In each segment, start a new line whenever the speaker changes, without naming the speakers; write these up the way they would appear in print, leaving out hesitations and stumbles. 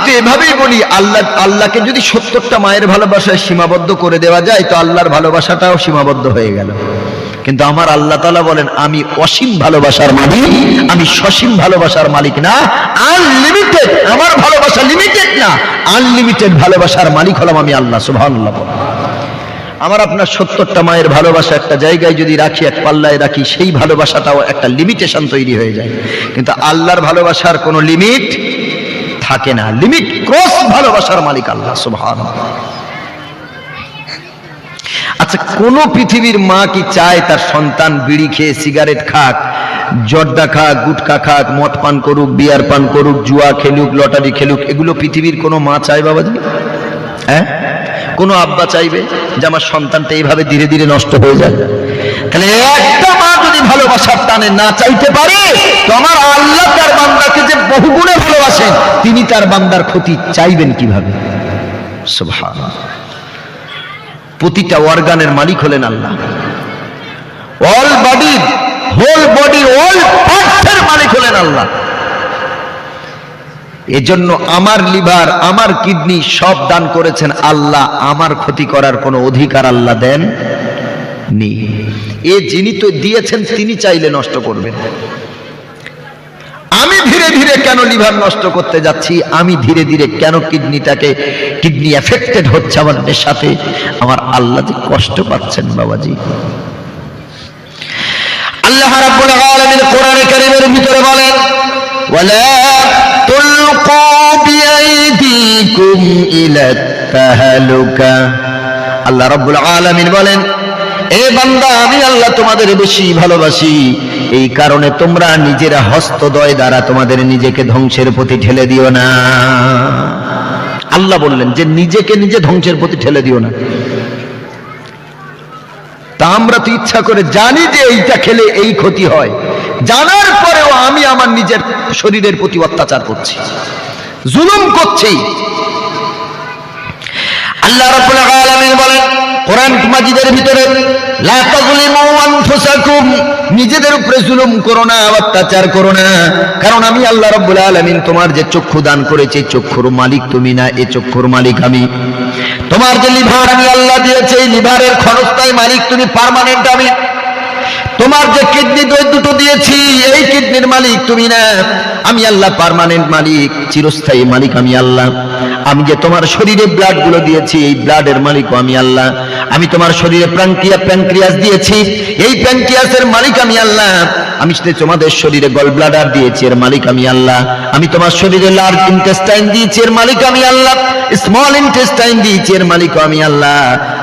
তো এভাবেই বলি, আল্লাহকে যদি 70টা মায়ের ভালোবাসায় সীমাবদ্ধ করে দেওয়া যায় তো আল্লাহর ভালোবাসাটাও সীমাবদ্ধ হয়ে গেল। কিন্তু আমার আল্লাহ তাআলা বলেন আমি অসীম ভালোবাসার মালিক, আমি সসীম ভালোবাসার মালিক না, আনলিমিটেড। আমার ভালোবাসা লিমিটেড না, আনলিমিটেড ভালোবাসার মালিক হলাম আমি আল্লাহ। সুবহানাল্লাহ। আমার আপনার 70টা মায়ের ভালোবাসা একটা জায়গায় যদি রাখি, এক পাল্লায় রাখি, সেই ভালোবাসাটাও একটা লিমিটেশন তৈরি হয়ে যায়। কিন্তু আল্লাহর ভালোবাসার কোনো লিমিট থাকে না, লিমিট ক্রস ভালোবাসার মালিক আল্লাহ। সুবহানাল্লাহ। আচ্ছা, কোন পৃথিবীর মা কি চায় তার সন্তান বিড়ি খেয়ে, সিগারেট খাক, জর্দা খাক, গুটখা খাক, মদ পান করুক, বিয়ার পান করুক, জুয়া খেলুক, লটারি খেলুক? এগুলো পৃথিবীর কোনো মা চায় বাবাজি? হ্যাঁ, কোন আব্বা চাইবে যে আমার সন্তানটা এইভাবে ধীরে ধীরে নষ্ট হয়ে যায়? তাহলে একটা মা যদি ভালোবাসার টানে না চাইতে পারে তো আমার আল্লাহ তার বান্দাকে যে বহুগুণে ভালোবাসেন, তিনি তার বান্দার ক্ষতি চাইবেন কিভাবে? সুবহানাল্লাহ। প্রতিটা অর্গানের মালিক হলেন আল্লাহ। All body, whole body, all পার্টসের মালিক হলেন আল্লাহ। এজন্য আমার লিভার, আমার কিডনি সব দান করেছেন আল্লাহ। আমার ক্ষতি করার কোনো অধিকার আল্লাহ দেন নি। এ যিনি তো দিয়েছেন তিনি চাইলে নষ্ট করবেন। আমি ধীরে ধীরে কেন লিভার নষ্ট করতে যাচ্ছি, আমি ধীরে ধীরে কেন কিডনি এফেক্টেড হচ্ছে আমাদের সাথে, আমার আল্লাহ যে কষ্ট পাচ্ছেন বাবাজি। আল্লাহ রাব্বুল আলামিন কোরআনে কারীমের ভিতরে বলেন, ওয়ালা তুলকু বিআইদিকুম ইলা তাহালুকা। আল্লাহ রাব্বুল আলামিন বলেন, এ বান্দা, আমি আল্লাহ তোমাদের বেশি ভালোবাসি, এই কারণে তোমরা নিজের হস্তদ্বয় দ্বারা তোমাদের নিজেকে ধ্বংসের প্রতি ঠেলে দিও না। আল্লাহ বললেন যে নিজেকে নিজে ধ্বংসের প্রতি ঠেলে দিও না। তা আমরা তো ইচ্ছা করে জানি যে এইটা খেলে এই ক্ষতি হয়, জানার পরেও আমি আমার নিজের শরীরের প্রতি অত্যাচার করছি, জুলুম করছি। আল্লাহ রাব্বুল আলামিন বলেন কোরআন মাজিদের ভিতরে, লা তাযলিমু আনফুসাকুম, নিজেদের উপরে জুলুম করো না, অত্যাচার করো না, কারণ আমি আল্লাহ রাব্বুল আলামিন তোমার যে চক্ষু দান করেছি, চক্ষুর মালিক তুমি না, এই চক্ষুর মালিক আমি। তোমার যে লিভার আমি আল্লাহ দিয়েছি, এই লিভারের ক্ষণস্থায়ী মালিক তুমি, পার্মানেন্ট আমি। তোমার যে কিডনি দুটো দিয়েছি, এই কিডনির মালিক তুমি না, আমি আল্লাহ পার্মানেন্ট মালিক, চিরস্থায়ী মালিক আমি আল্লাহ। আমি যে তোমার শরীরে ব্লাড গুলো দিয়েছি, এই ব্লাডের মালিকও আমি আল্লাহ। আমি তোমার শরীরে প্যানক্রিয়াস দিয়েছি, এই প্যানক্রিয়াসের মালিক আমি আল্লাহ। আমি তোমাদের শরীরে গল ব্লাডার দিয়েছি, এর মালিক আমি আল্লাহ। আমি তোমার শরীরে লার্জ ইন্টেস্টাইন দিয়েছি, এর মালিক আমি আল্লাহ। স্মল ইন্টেস্টাইন দিয়েছি, এর মালিক আমি আল্লাহ।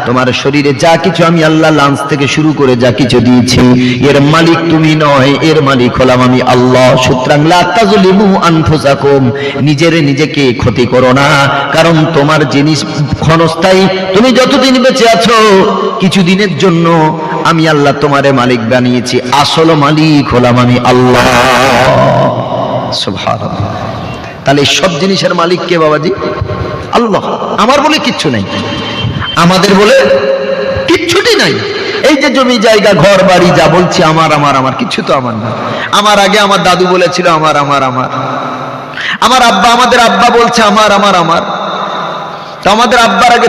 তোমার শরীরে যা কিছু আমি আল্লাহ, লাঞ্চ থেকে শুরু করে যা কিছু দিয়েছি, এর মালিক তুমি নয়, এর মালিক হলাম আমি আল্লাহ। সুতরাং লা তাযলিমু আনফুসাকুম, নিজেকে ক্ষতি করো না, কারণ তোমার জিনিস ক্ষণস্থায়ী। তুমি যতদিন বেঁচে আছো, কিছুদিনের জন্য আমি আল্লাহ তোমারে মালিক বানিয়েছি, আসল মালিক হলাম আমি আল্লাহ। সুবহানাল্লাহ। তাহলে সব জিনিসের মালিক কে বাবাজি? আল্লাহ। আমার বলে কিচ্ছু নাই, আমাদের বলে কিচ্ছুটি নাই। এই যে জমি জায়গা ঘর বাড়ি যা বলছি আমার আমার আমার, কিছু তো আমার না। আমার আগে আমার দাদু বলেছিল আমার আমার আমার, আমার আব্বা, আমাদের আব্বা বলছে আমার আমার আমার। তো আমাদের আব্বার আগে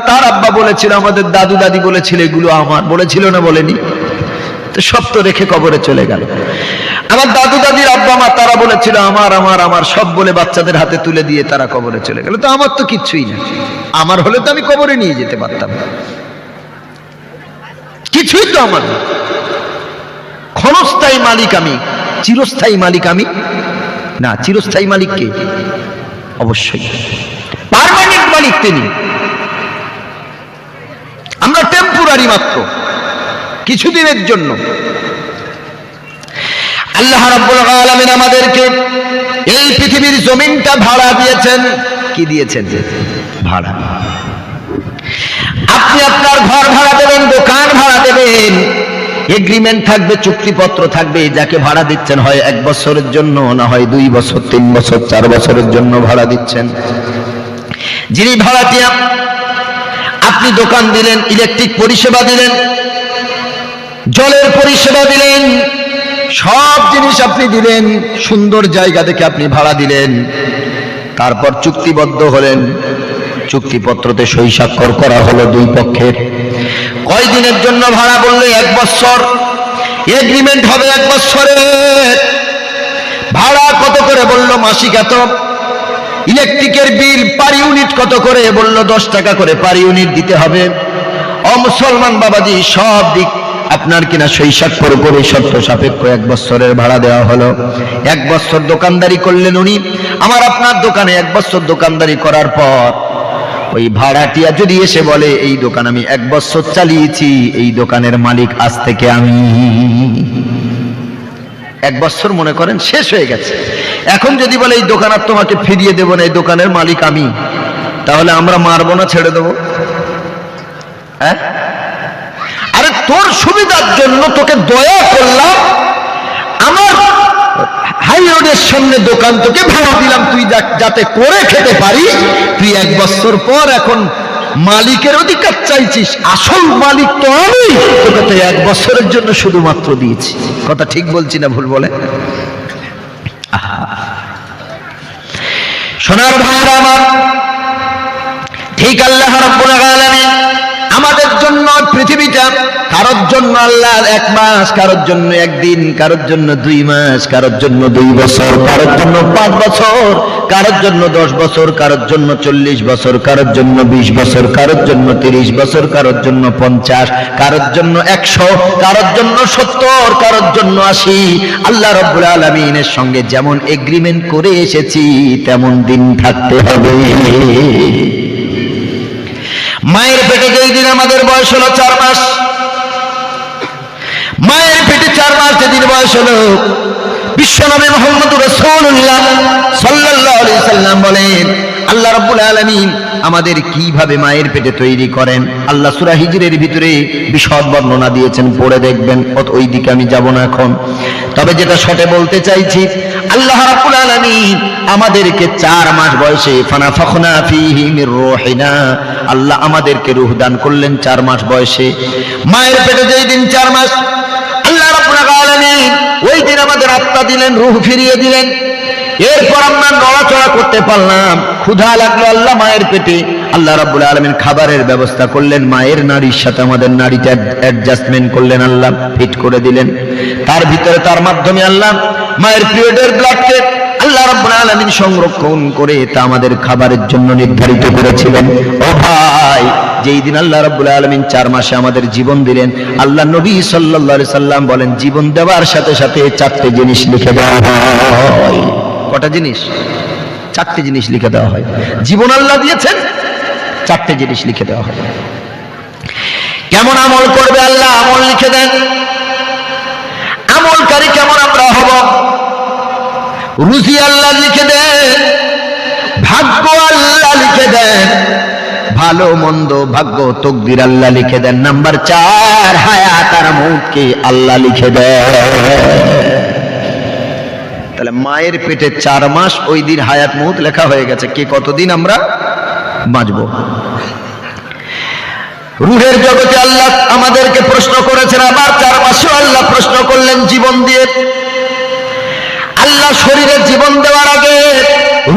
তার আব্বা বলেছিল, আমাদের দাদু দাদি বলেছিল এগুলো আমার, বলেছিল না বলেনি? তো সব তো রেখে কবরে চলে গেল। আমার দাদু দাদির আব্বা মা তারা বলেছিল আমার আমার আমার, সব বলে বাচ্চাদের হাতে তুলে দিয়ে তারা কবরে চলে গেল। তো আমার তো কিচ্ছুই না, আমার হলে তো আমি কবরে নিয়ে যেতে পারতাম, কিছুই তো আমার না। ক্ষণস্থায়ী মালিক আমি, চিরস্থায়ী মালিক আমি না। চিরস্থায়ী মালিক কে? অবশ্যই পার্মানেন্ট মালিক তিনি। আমরা টেম্পোরারি মাত্র, কিছুদিনের জন্য। আল্লাহ রাব্বুল আলামিন আমাদেরকে এই পৃথিবীর জমিনটা ভাড়া দিয়েছেন। কি দিয়েছেন? ভাড়া। আপনি আপনার ঘর ভাড়া দেবেন, দোকান ভাড়া দেবেন, এগ্রিমেন্ট থাকবে, চুক্তিপত্র থাকবে। যাকে ভাড়া দিচ্ছেন হয় 1 বছরের জন্য, না হয় 2 বছর, 3 বছর, 4 বছরের জন্য ভাড়া দিচ্ছেন। যিনি ভাড়াটিয়া, আপনি দোকান দিলেন, ইলেকট্রিক পরিষেবা দিলেন, জলের পরিষেবা দিলেন, সব জিনিস আপনি দিলেন, সুন্দর জায়গা দেখে আপনি ভাড়া দিলেন। তারপর চুক্তিবদ্ধ হলেন, চুক্তিপত্রতে সই স্বাক্ষর করা হলো দুই পক্ষের। কয় দিনের জন্য ভাড়া বললে? 1 বছর। এগ্রিমেন্ট হবে 1 বছরের। ভাড়া কত করে বলল? মাসিক এত। ইলেকট্রিকের বিল পার ইউনিট কত করে বলল? 10 টাকা করে পার ইউনিট দিতে হবে। ও মুসলমান বাবাজি, সব দিক আপনার কিনা সই স্বাক্ষর করে শর্ত সাপেক্ষ 1 বছরের ভাড়া দেওয়া হলো। 1 বছর দোকানদারি করলেন উনি। আমার আপনার দোকানে 1 বছর দোকানদারি করার পর ওই ভাড়াটিয়া যদি এসে বলে, এই দোকান আমি 1 বছর চালিয়েছি, এই দোকানের মালিক আজ থেকে আমি। 1 বছর মনে করেন শেষ হয়ে গেছে। এখন যদি বলে এই দোকান আর তোমাকে ফিরিয়ে দেবো না, এই দোকানের মালিক আমি, তাহলে আমরা মারবো না, ছেড়ে দেবো? হ্যাঁ? আরে তোর সুবিধার জন্য তোকে দয়া করলাম, আমার হাই রোডের সামনে দোকান তোকে ভাড়া দিলাম, তুই যাতে করে খেতে পারিস। তুই 1 বছর পর এখন মালিকের অধিকার চাইছিস, আসল মালিক তো আমি, তোকে তো 1 বছরের জন্য শুধুমাত্র দিয়েছি। কথা ঠিক বলছি না ভুল বলে? সোনার ভাইরা আমার, ঠিক আল্লাহ রাব্বুল আলামিন আমাদের জন্য পৃথিবীটা, কারোর জন্য আল্লাহ 1 মাস, কারোর জন্য 1 দিন, কারোর জন্য 2 মাস, কারোর জন্য 2 বছর, কারোর জন্য 5 বছর, কারোর জন্য 10 বছর, কারোর জন্য 40 বছর, কারোর জন্য 20 বছর, কারোর জন্য 30 বছর, কারোর জন্য 50, কারোর জন্য 100, কারোর জন্য 70, কারোর জন্য 80। আল্লাহ রাব্বুল আলামিনের সঙ্গে যেমন এগ্রিমেন্ট করে এসেছি তেমন দিন থাকতে হবে। মায়ের পেটে যেই দিন আমাদের বয়স হলো 4 মাস, মায়ের পেটে 4 মাস যেদিন বয়স হলো, বিশ্বনবী মুহাম্মদুর রাসূলুল্লাহ সাল্লাল্লাহু আলাইহি সাল্লাম বলেন, আল্লাহ রাব্বুল আলামিন আমাদের কিভাবে মায়ের পেটে তৈরি করেন। আল্লাহ সূরা হিজরের ভিতরে বিশদ বর্ণনা দিয়েছেন, পড়ে দেখবেন। ওই দিকে আমি যাব না এখন, তবে যেটা শর্টে বলতে চাইছি, আল্লাহ রাব্বুল আলামিন আমাদেরকে 4 মাস বয়সে ফানাফাখনা ফীহি মির রূহিনা, আল্লাহ আমাদেরকে রূহ দান করলেন 4 মাস বয়সে। মায়ের পেটে যেই দিন 4 মাস আল্লাহ রাব্বুল আলামিন ওই দিন আমাদের আত্মা দিলেন, রূহ ফিরিয়ে দিলেন। এরপর আমরা নড়াচড়া করতে পারলাম। ক্ষুধা লাগলো আল্লাহ মায়ের পেটে, আল্লাহ রাব্বুল আলামিন খাবারের ব্যবস্থা করলেন, মায়ের নাড়ির সাথে আমাদের নাড়িটা অ্যাডজাস্টমেন্ট করলেন, আল্লাহ ফিট করে দিলেন। তার ভিতরে তার মাধ্যমে আল্লাহ মায়ের পিরিয়ডের ব্লাডকে আল্লাহ রাব্বুল আলামিন সংরক্ষণ করে তা আমাদের খাবারের জন্য নির্ধারিত করেছিলেন। ও ভাই, যেই দিন আল্লাহ রাব্বুল আলামিন 4 মাসে আমাদের জীবন দিলেন, আল্লাহ নবী সাল্লাল্লাহু আলাইহি সাল্লাম বলেন, জীবন দেওয়ার সাথে সাথে 4টে জিনিস লিখে দেওয়া হয়। কটা জিনিস? 4টে জিনিস লিখে দেওয়া হয়। জীবন আল্লাহ দিয়েছেন, 4টে জিনিস লিখে দেওয়া হয়। কেমন আমল করবে আল্লাহ আমল লিখে দেন। আমলকারী কেমন আমরা হব, রুজি আল্লাহ লিখে দেন, ভাগ্য আল্লাহ লিখে দেন, ভালো মন্দ ভাগ্য তকদির আল্লাহ লিখে দেন। নাম্বার 4, হায়াত আর মৌতকে আল্লাহ লিখে দেন। তাহলে মায়ের পেটে 4 মাস, ওই দিন হায়াত মৌত লেখা হয়ে গেছে, কে কতদিন আমরা বাঁচব। রূহের জগতে আল্লাহ আমাদেরকে প্রশ্ন করেছেন, আবার 4 মাসে আল্লাহ প্রশ্ন করলেন জীবন দিয়ে। আল্লাহ শরীরে জীবন দেওয়ার আগে,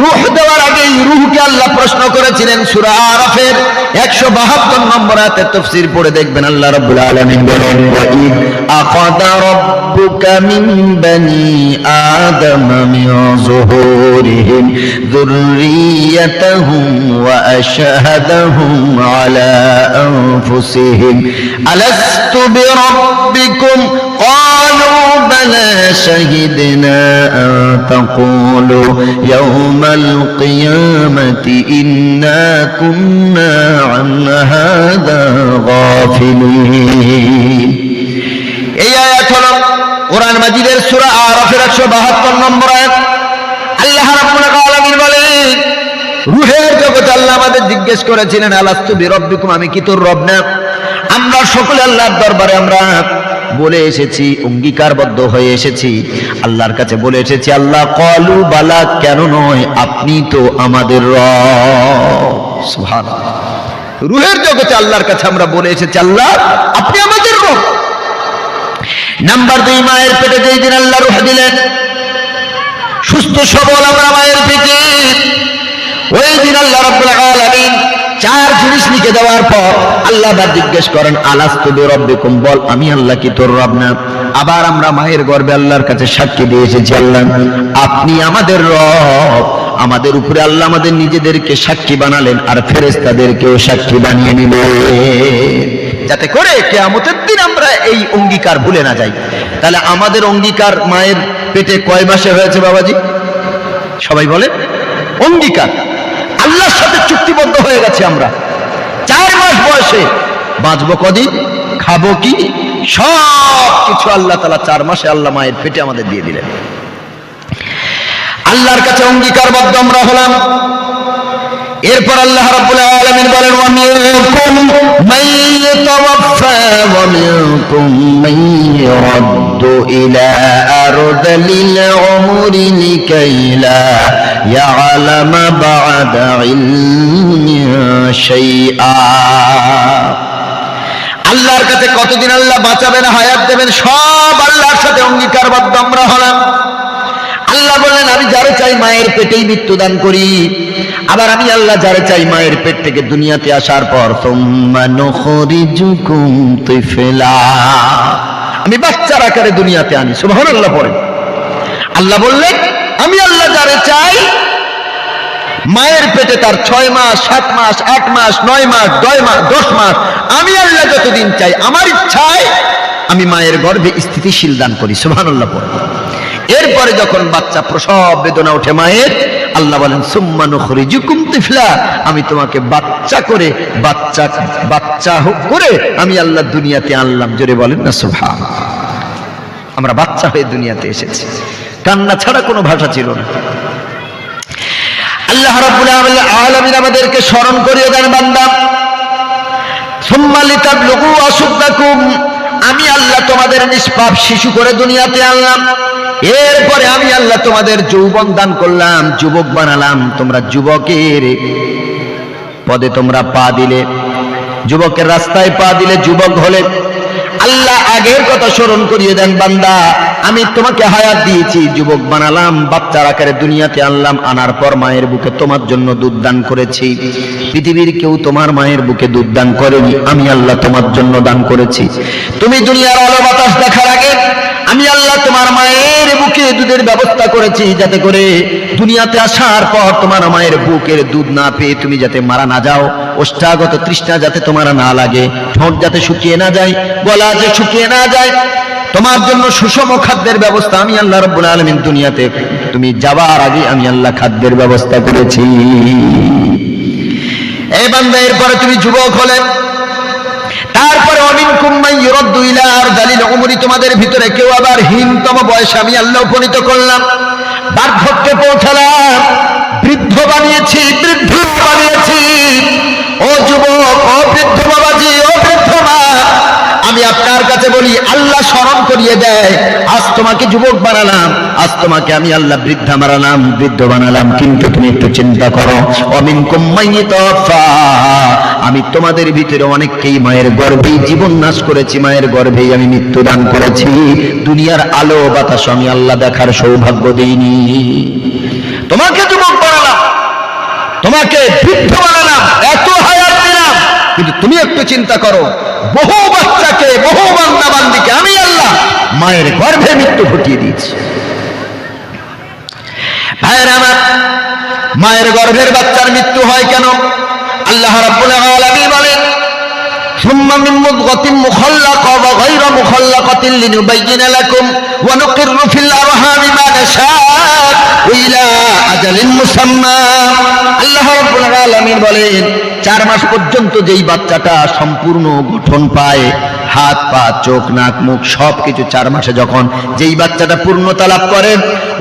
রূহ দেওয়ার আগে রূহকে আল্লাহ প্রশ্ন করেছিলেন। সূরা আরাফের 172 নম্বর আয়াতের তাফসীর পড়ে দেখবেন, আল্লাহ রাব্বুল আলামিন বলেন, ওয়াইদ আখাযা রাব্বুকা মিন বানি আদামা মিন যুহুরিহিম যুররিয়াতাহুম ওয়া আশহাদাহুম আলা আনফুসিহিম আলাস্তু বিরাব্বিকুম ক্বালু বালা শাহিদনা আন তাকুলু ইয়াওমাল কিয়ামাতি ইন্না কুন্না আন হাযা গাফিলিন। এই আয়াত হলো কোরআন মাজিদের সূরা আরাফের 172 নম্বর আয়াত। আল্লাহ রাব্বুল আলামিন বলেন, রূহের জগতে আল্লাহ আমাদের জিজ্ঞেস করেছিলেন, আলাস্তু বিরাব্বিকুম, আমি কি তোর রব না? আমরা সকলে আল্লাহর দরবারে আমরা বলে এসেছি, অঙ্গীকারবদ্ধ হয়ে এসেছি, আল্লাহর কাছে বলে এসেছি, আল্লাহ ক্বালু বালা, কেন নয়, আপনি তো আমাদের রব। সুবহানাল্লাহ। রূহের জগতে আল্লাহর কাছে আমরা বলে এসেছি, আল্লাহ আপনি আমাদের রব। নাম্বার 2, মায়ের পেটে যেই দিন আল্লাহ রূহ দিলেন, সুস্থ সবল আমরা মায়ের পেটে ওই দিন আল্লাহ রাব্বুল আলামিন চার জিনিস লিখে দেওয়ার পর আল্লাহ আবার জিজ্ঞেস করেন আলাস্তু বিরাব্বিকুম, বল আমি আল্লাহ কি তোর রব না? আবার আমরা মায়ের গর্ভে আল্লাহর কাছে সাক্ষী দিয়ে এসেছি, আল্লাহ আপনি আমাদের রব। আমাদের উপরে আল্লাহ আমাদের নিজেদেরকে সাক্ষী বানালেন আর ফেরেশতাদেরকেও সাক্ষী বানিয়ে নিলেন, যাতে করে কিয়ামতের দিন আমরা এই অঙ্গীকার ভুলে না যাই। তাহলে আমাদের অঙ্গীকার মায়ের পেটে কয় মাসে হয়েছে বাবাজি? সবাই বলে অঙ্গীকার। আল্লাহর সাথে চুক্তিবদ্ধ হয়ে গেছে আমরা। 4 মাস বয়সে বাঁচবো কদিন, খাবো কি, সব কিছু আল্লাহ তাআলা 4 মাসে আল্লাহ মায়ের পেটে আমাদের দিয়ে দিলেন। আল্লাহর কাছে অঙ্গীকারবদ্ধ আমরা হলাম। এরপর আল্লাহ রাব্বুল আলামিন বলেন ওয়া মিনকুম মাইয়াতাওয়াফা ওয়া মিনকুম মাইয়ারাদ্দু ইলা আরযালিল উমরি লিকাইলা ইয়ালামা বা'দা ইলমিন শাইআ। আল্লাহর কাছে কতদিন আল্লাহ বাঁচাবেন, হায়াত দেবেন, সব আল্লাহর সাথে অঙ্গীকারবদ্ধ আমরা হলাম। আল্লাহ বললেন আমি যারে চাই মায়ের পেটেই মৃত্যু দান করি, আবার আমি আল্লাহ যারে চাই মায়ের পেট থেকে দুনিয়াতে আসার পর সুম্মা নুখরিজুকুম তিফলা, আমি বাচ্চার আকারে দুনিয়াতে আনি। সুবহানাল্লাহ পড়েন। আল্লাহ বললেন আমি আল্লাহ যারে চাই মায়ের পেটে তার 6 মাস, 7 মাস, 8 মাস, 9 মাস, 10 মাস, আমি আল্লাহ যতদিন চাই আমার ইচ্ছায় আমি মায়ের গর্ভে স্থিতিশীল দান করি। সুবহানাল্লাহ পড়েন। এরপরে যখন বাচ্চা প্রসব বেদনা ওঠে মায়ের, আল্লাহ বলেন সুম্মা নুখরিজুকুম তিফলা, আমি তোমাকে বাচ্চা করে বাচ্চা করে আমি আল্লাহ দুনিয়াতে আনলাম। জোরে বলেন না সুবহানাল্লাহ। আমরা বাচ্চা হয়ে দুনিয়াতে এসেছি, কান্না ছাড়া কোনো ভাষা ছিল না। আল্লাহ রাব্বুল আলামিন আমাদেরকে স্মরণ করিয়ে দেন বান্দা সুম্মা লিতাবলুগু আশুদ্দাকুম, আমি আল্লাহ তোমাদের নিষ্পাপ শিশু করে দুনিয়াতে আনলাম। এরপরে আমি আল্লাহ তোমাদের যৌবন দান করলাম, যুবক বানালাম। তোমরা যুবকের পদে তোমরা পা দিলে, যুবকের রাস্তায় পা দিলে যুবক হলে। আল্লাহ আগের কথা স্মরণ করিয়ে দেন বান্দা আমি তোমাকে হায়াত দিয়েছি, যুবক বানালাম, বাচ্চার আকারে দুনিয়াতে আনলাম। আনার পর মায়ের বুকে তোমার জন্য দুধ দান করেছি। পৃথিবীর কেউ তোমার মায়ের বুকে দুধ দান করেনি, আমি আল্লাহ তোমার জন্য দান করেছি। তুমি দুনিয়ার আলো বাতাস দেখার আগে আমি আল্লাহ তোমার মায়ের বুকে দুধের ব্যবস্থা করেছি, যাতে করে দুনিয়াতে আসার পর তোমার মায়ের বুকের দুধ না পেয়ে তুমি যাতে মারা না যাও, ওষ্ঠাগত তৃষ্ণা যাতে তোমার না লাগে, ঠোঁট যাতে শুকিয়ে না যায়, গলা যে শুকিয়ে না যায়, তোমার জন্য সুষম খাদ্যের ব্যবস্থা আমি আল্লাহ রাব্বুল আলামিন দুনিয়াতে তুমি যাবার আগে আমি আল্লাহ খাদ্যের ব্যবস্থা করেছি। এই বান্দা এরপরে তুমি যুবক হলে, তারপরে অমিনকুম মাইয়ুরাদ্দু ইলা আরযালিল উমরি, তোমাদের ভিতরে কেউ আবার হীনতম বয়সে আমি আল্লাহ উপনীত করলাম, বার্ধক্যে পৌঁছালাম, বৃদ্ধ বানিয়েছি, বৃদ্ধ বানিয়েছি। ও যুবক, ও বৃদ্ধ বাবাজি, ও বৃদ্ধ মা, আমি আপনার কাছে বলি আল্লাহ স্মরণ করিয়ে দেয় আজ তোমাকে যুবক বানালাম, আজ তোমাকে আমি আল্লাহ বৃদ্ধা বানালাম, বৃদ্ধ বানালাম। কিন্তু তুমি একটু চিন্তা করো অমিনকুম মাইয়াতাওয়াফা, আমি তোমাদের ভিতরে অনেককেই মায়ের গর্ভেই জীবন নাশ করেছি, মায়ের গর্ভেই আমি মৃত্যু দান করেছি। দুনিয়ার আলো বাতাস আমি আল্লাহ দেখার সৌভাগ্য দেইনি। তোমাকে যুবক বানালাম, তোমাকে বৃদ্ধ বানালাম, এত হায়াত দিলাম, কিন্তু তুমি একটু চিন্তা করো বহু বাচ্চাকে, বহু বান্দা বান্দিকে আমি আল্লাহ মায়ের গর্ভে মৃত্যু ঘটিয়ে দিয়েছি। ভাইয়েরা আমার, মায়ের গর্ভের বাচ্চার মৃত্যু হয় কেন? আল্লাহ রাব্বুল আলামিন বলেন সুম্মা মিন মুদগাতিন মুখাল্লাকা ওয়া গায়রা মুখাল্লাকাতিন লিনুবাইয়িনা লাকুম ওয়া নুকিররু ফিল আরহামি মা নাশা'উ ইলা আজালিন মুসাম্মা। আল্লাহ রাব্বুল আলামিন বলেন 4 মাস পর্যন্ত যেই বাচ্চাটা সম্পূর্ণ গঠন পায়, হাত পা চোখ নাক মুখ সবকিছু 4 মাসে যখন যেই বাচ্চাটা পূর্ণতা লাভ করে,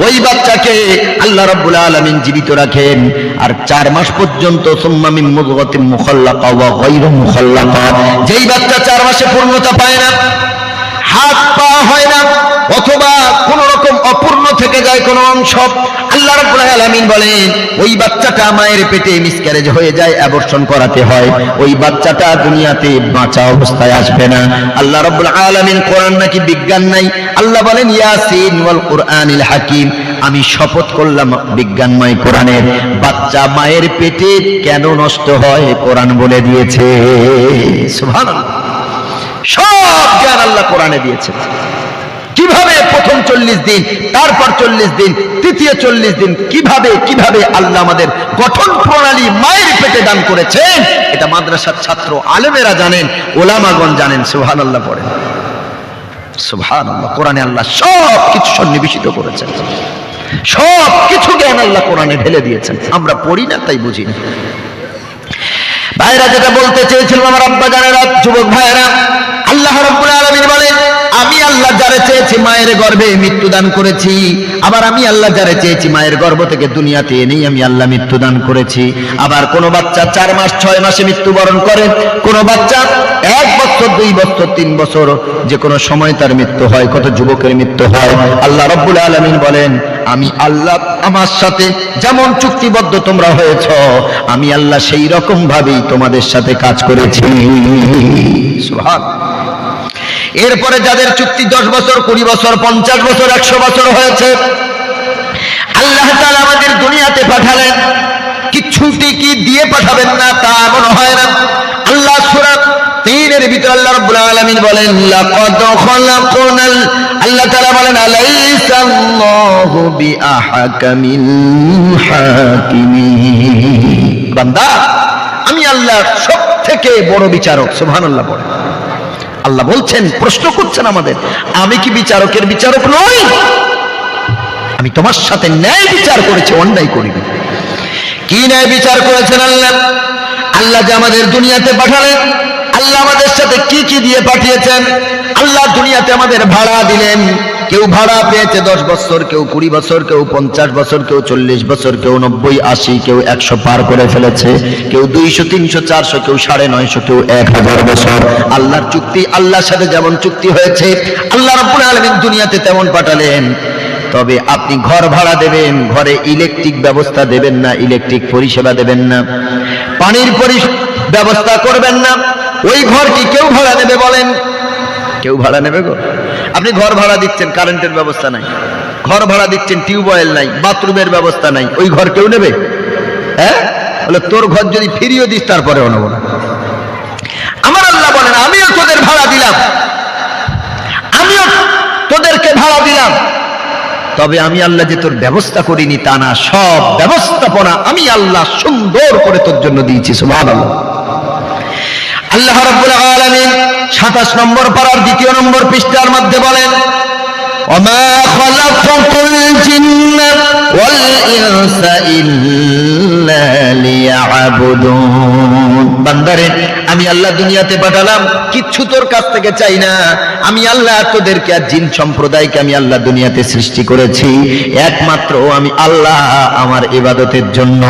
ওই বাচ্চাকে আল্লাহ রাব্বুল আলামিন জীবিত রাখেন। আর 4 মাস পর্যন্ত সুম্মা মিন মুদগাতিন মুখাল্লাকা ওয়া গায়রা মুখাল্লাকা, যেই বাচ্চা 4 মাসে পূর্ণতা পায় না, হাত পা হয় না, অথবা কোন রকম অপূর্ণ থেকে যায় কোন অংশ, আল্লাহ রাব্বুল আলামিন বলেন ওই বাচ্চাটা মায়ের পেটে মিসক্যারেজ হয়ে যায়, অ্যাবর্শন করাতে হয়, ওই বাচ্চাটা দুনিয়াতে বাঁচা অবস্থায় আসবে না। আল্লাহ রাব্বুল আলামিন কোরআন নাকি বিজ্ঞান নাই, আল্লাহ বলেন ইয়াসিন ওয়াল কুরআনিল হাকিম, আমি শপথ করলাম বিজ্ঞানময় কোরআনের, বাচ্চা মায়ের পেটে কেন নষ্ট হয় কোরআন বলে দিয়েছে। সুবহানাল্লাহ, সব জ্ঞান আল্লাহ কোরআনে দিয়েছে। কিভাবে প্রথম 40 দিন, তারপর 40 দিন, তৃতীয় 40 দিন, কিভাবে আল্লাহ আমাদের গঠন প্রণালী মায়ের পেটে দান করেছেন, এটা মাদ্রাসার ছাত্র আলেমেরা জানেন, ওলামাগণ জানেন। সুবহানাল্লাহ পড়েন, সুবহানাল্লাহ। কোরআনে আল্লাহ সব কিছু সন্নিবেশিত করেছেন, সব কিছু জ্ঞান আল্লাহ কোরআনে ঢেলে দিয়েছেন, আমরা পড়ি না তাই বুঝি না। ভাইরা, যেটা বলতে চেয়েছিলাম আমার আব্বা জানেরা, যুবক ভাইরা, আল্লাহ রাব্বুল আলামিন বলেন আমি আল্লাহ যারে চেয়েছি মায়ের গর্ভে মৃত্যু দান করেছি, আবার আমি আল্লাহ যারে চেয়েছি মায়ের গর্ভ থেকে দুনিয়াতে এনেই আমি আল্লাহ মৃত্যু দান করেছি। আবার কোন বাচ্চা 4 মাস 6 মাসে মৃত্যুবরণ করে, কোন বাচ্চা 1 বছর 2 বছর 3 বছর, যে কোনো সময় তার মৃত্যু হয়, কত যুবকের মৃত্যু হয়। আল্লাহ রাব্বুল আলামিন বলেন আমি আল্লাহ আমার সাথে যেমন চুক্তিবদ্ধ তোমরা হয়েছ, আমি আল্লাহ সেই রকম ভাবেই তোমাদের সাথে কাজ করেছি। সুবহানাল্লাহ। এরপরে যাদের চুক্তি 10 বছর 20 বছর 50 বছর 100 বছর হয়েছে, আল্লাহ তাআলা আমাদের দুনিয়াতে পাঠালেন, কিচ্ছুটি কি দিয়ে পাঠাবেন না তা এমন হয় না। আল্লাহ সূরা 3 এর ভিতরে আল্লাহ রাব্বুল আলামিন বলেন লাকাদ খালাকনাল, আল্লাহ তাআলা বলেন আলাইসাল্লাহু বিআহকামিল হাকিমিন, বান্দা আমি আল্লাহ সবথেকে বড় বিচারক। সুবহানাল্লাহ পড়ে আল্লাহ বলছেন, প্রশ্ন করছেন আমাদের, আমি কি বিচারকের বিচারক নই? আমি তোমার সাথে ন্যায় বিচার করেছি, অন্যায় করিনি। কি ন্যায় বিচার করেছেন আল্লাহ? আল্লাহ যে আমাদের দুনিয়াতে পাঠালেন, আল্লাহ আমাদের সাথে কি কি দিয়ে পাঠিয়েছেন? আল্লাহ দুনিয়াতে আমাদের ভাড়া দিলেন, কেউ ভাড়া পেয়েছে 10 বছর, কেউ 20 বছর, কেউ 50 বছর, কেউ 40 বছর, কেউ 90 80, কেউ 100 পার করে ফেলেছে, কেউ 200 300 400, কেউ 950, কেউ 1000 বছর। আল্লাহর চুক্তি, আল্লাহর সাথে যেমন চুক্তি হয়েছে আল্লাহ রাব্বুল আলামিন দুনিয়াতে তেমন পাঠালেন। তবে আপনি ঘর ভাড়া দেবেন, ঘরে ইলেকট্রিক ব্যবস্থা দেবেন না, ইলেকট্রিক পরিষেবা দেবেন না, পানির ব্যবস্থা করবেন না, ওই ঘর কি কেউ ভাড়া নেবে বলেন? কেউ ভাড়া নেবে গো? আপনি ঘর ভাড়া দিচ্ছেন, কারেন্টের ব্যবস্থা নাই, ঘর ভাড়া দিচ্ছেন, টিউবওয়েল নাই, বাথরুমের ব্যবস্থা নাই, ওই ঘর কেউ নেবে? হ্যাঁ, বলে তোর ঘর যদি ফিরিয়ে দিস তারপরেও নেব না। আমার আল্লাহ বলেন আমিও তোদের ভাড়া দিলাম, আমিও তোদেরকে ভাড়া দিলাম, তবে আমি আল্লাহ যে তোর ব্যবস্থা করিনি তা না, সব ব্যবস্থাপনা আমি আল্লাহ সুন্দর করে তোর জন্য দিয়েছি। সুবহানাল্লাহ। আল্লাহ রাব্বুল আলামিন 27 নম্বর পারার 2 নম্বর পৃষ্ঠার মধ্যে বলেন ওমা খালাকাতুল জিন্না ওয়াল ইনসা ইল্লা লিয়াবুদুন, বান্দারে আমি আল্লাহ দুনিয়াতে পাঠালাম, কিচ্ছু তোর কাছ থেকে চাই না। আমি আল্লাহ তোদেরকে আর জিন সম্প্রদায়কে আমি আল্লাহ দুনিয়াতে সৃষ্টি করেছি একমাত্র আমি আল্লাহ আমার ইবাদতের জন্য।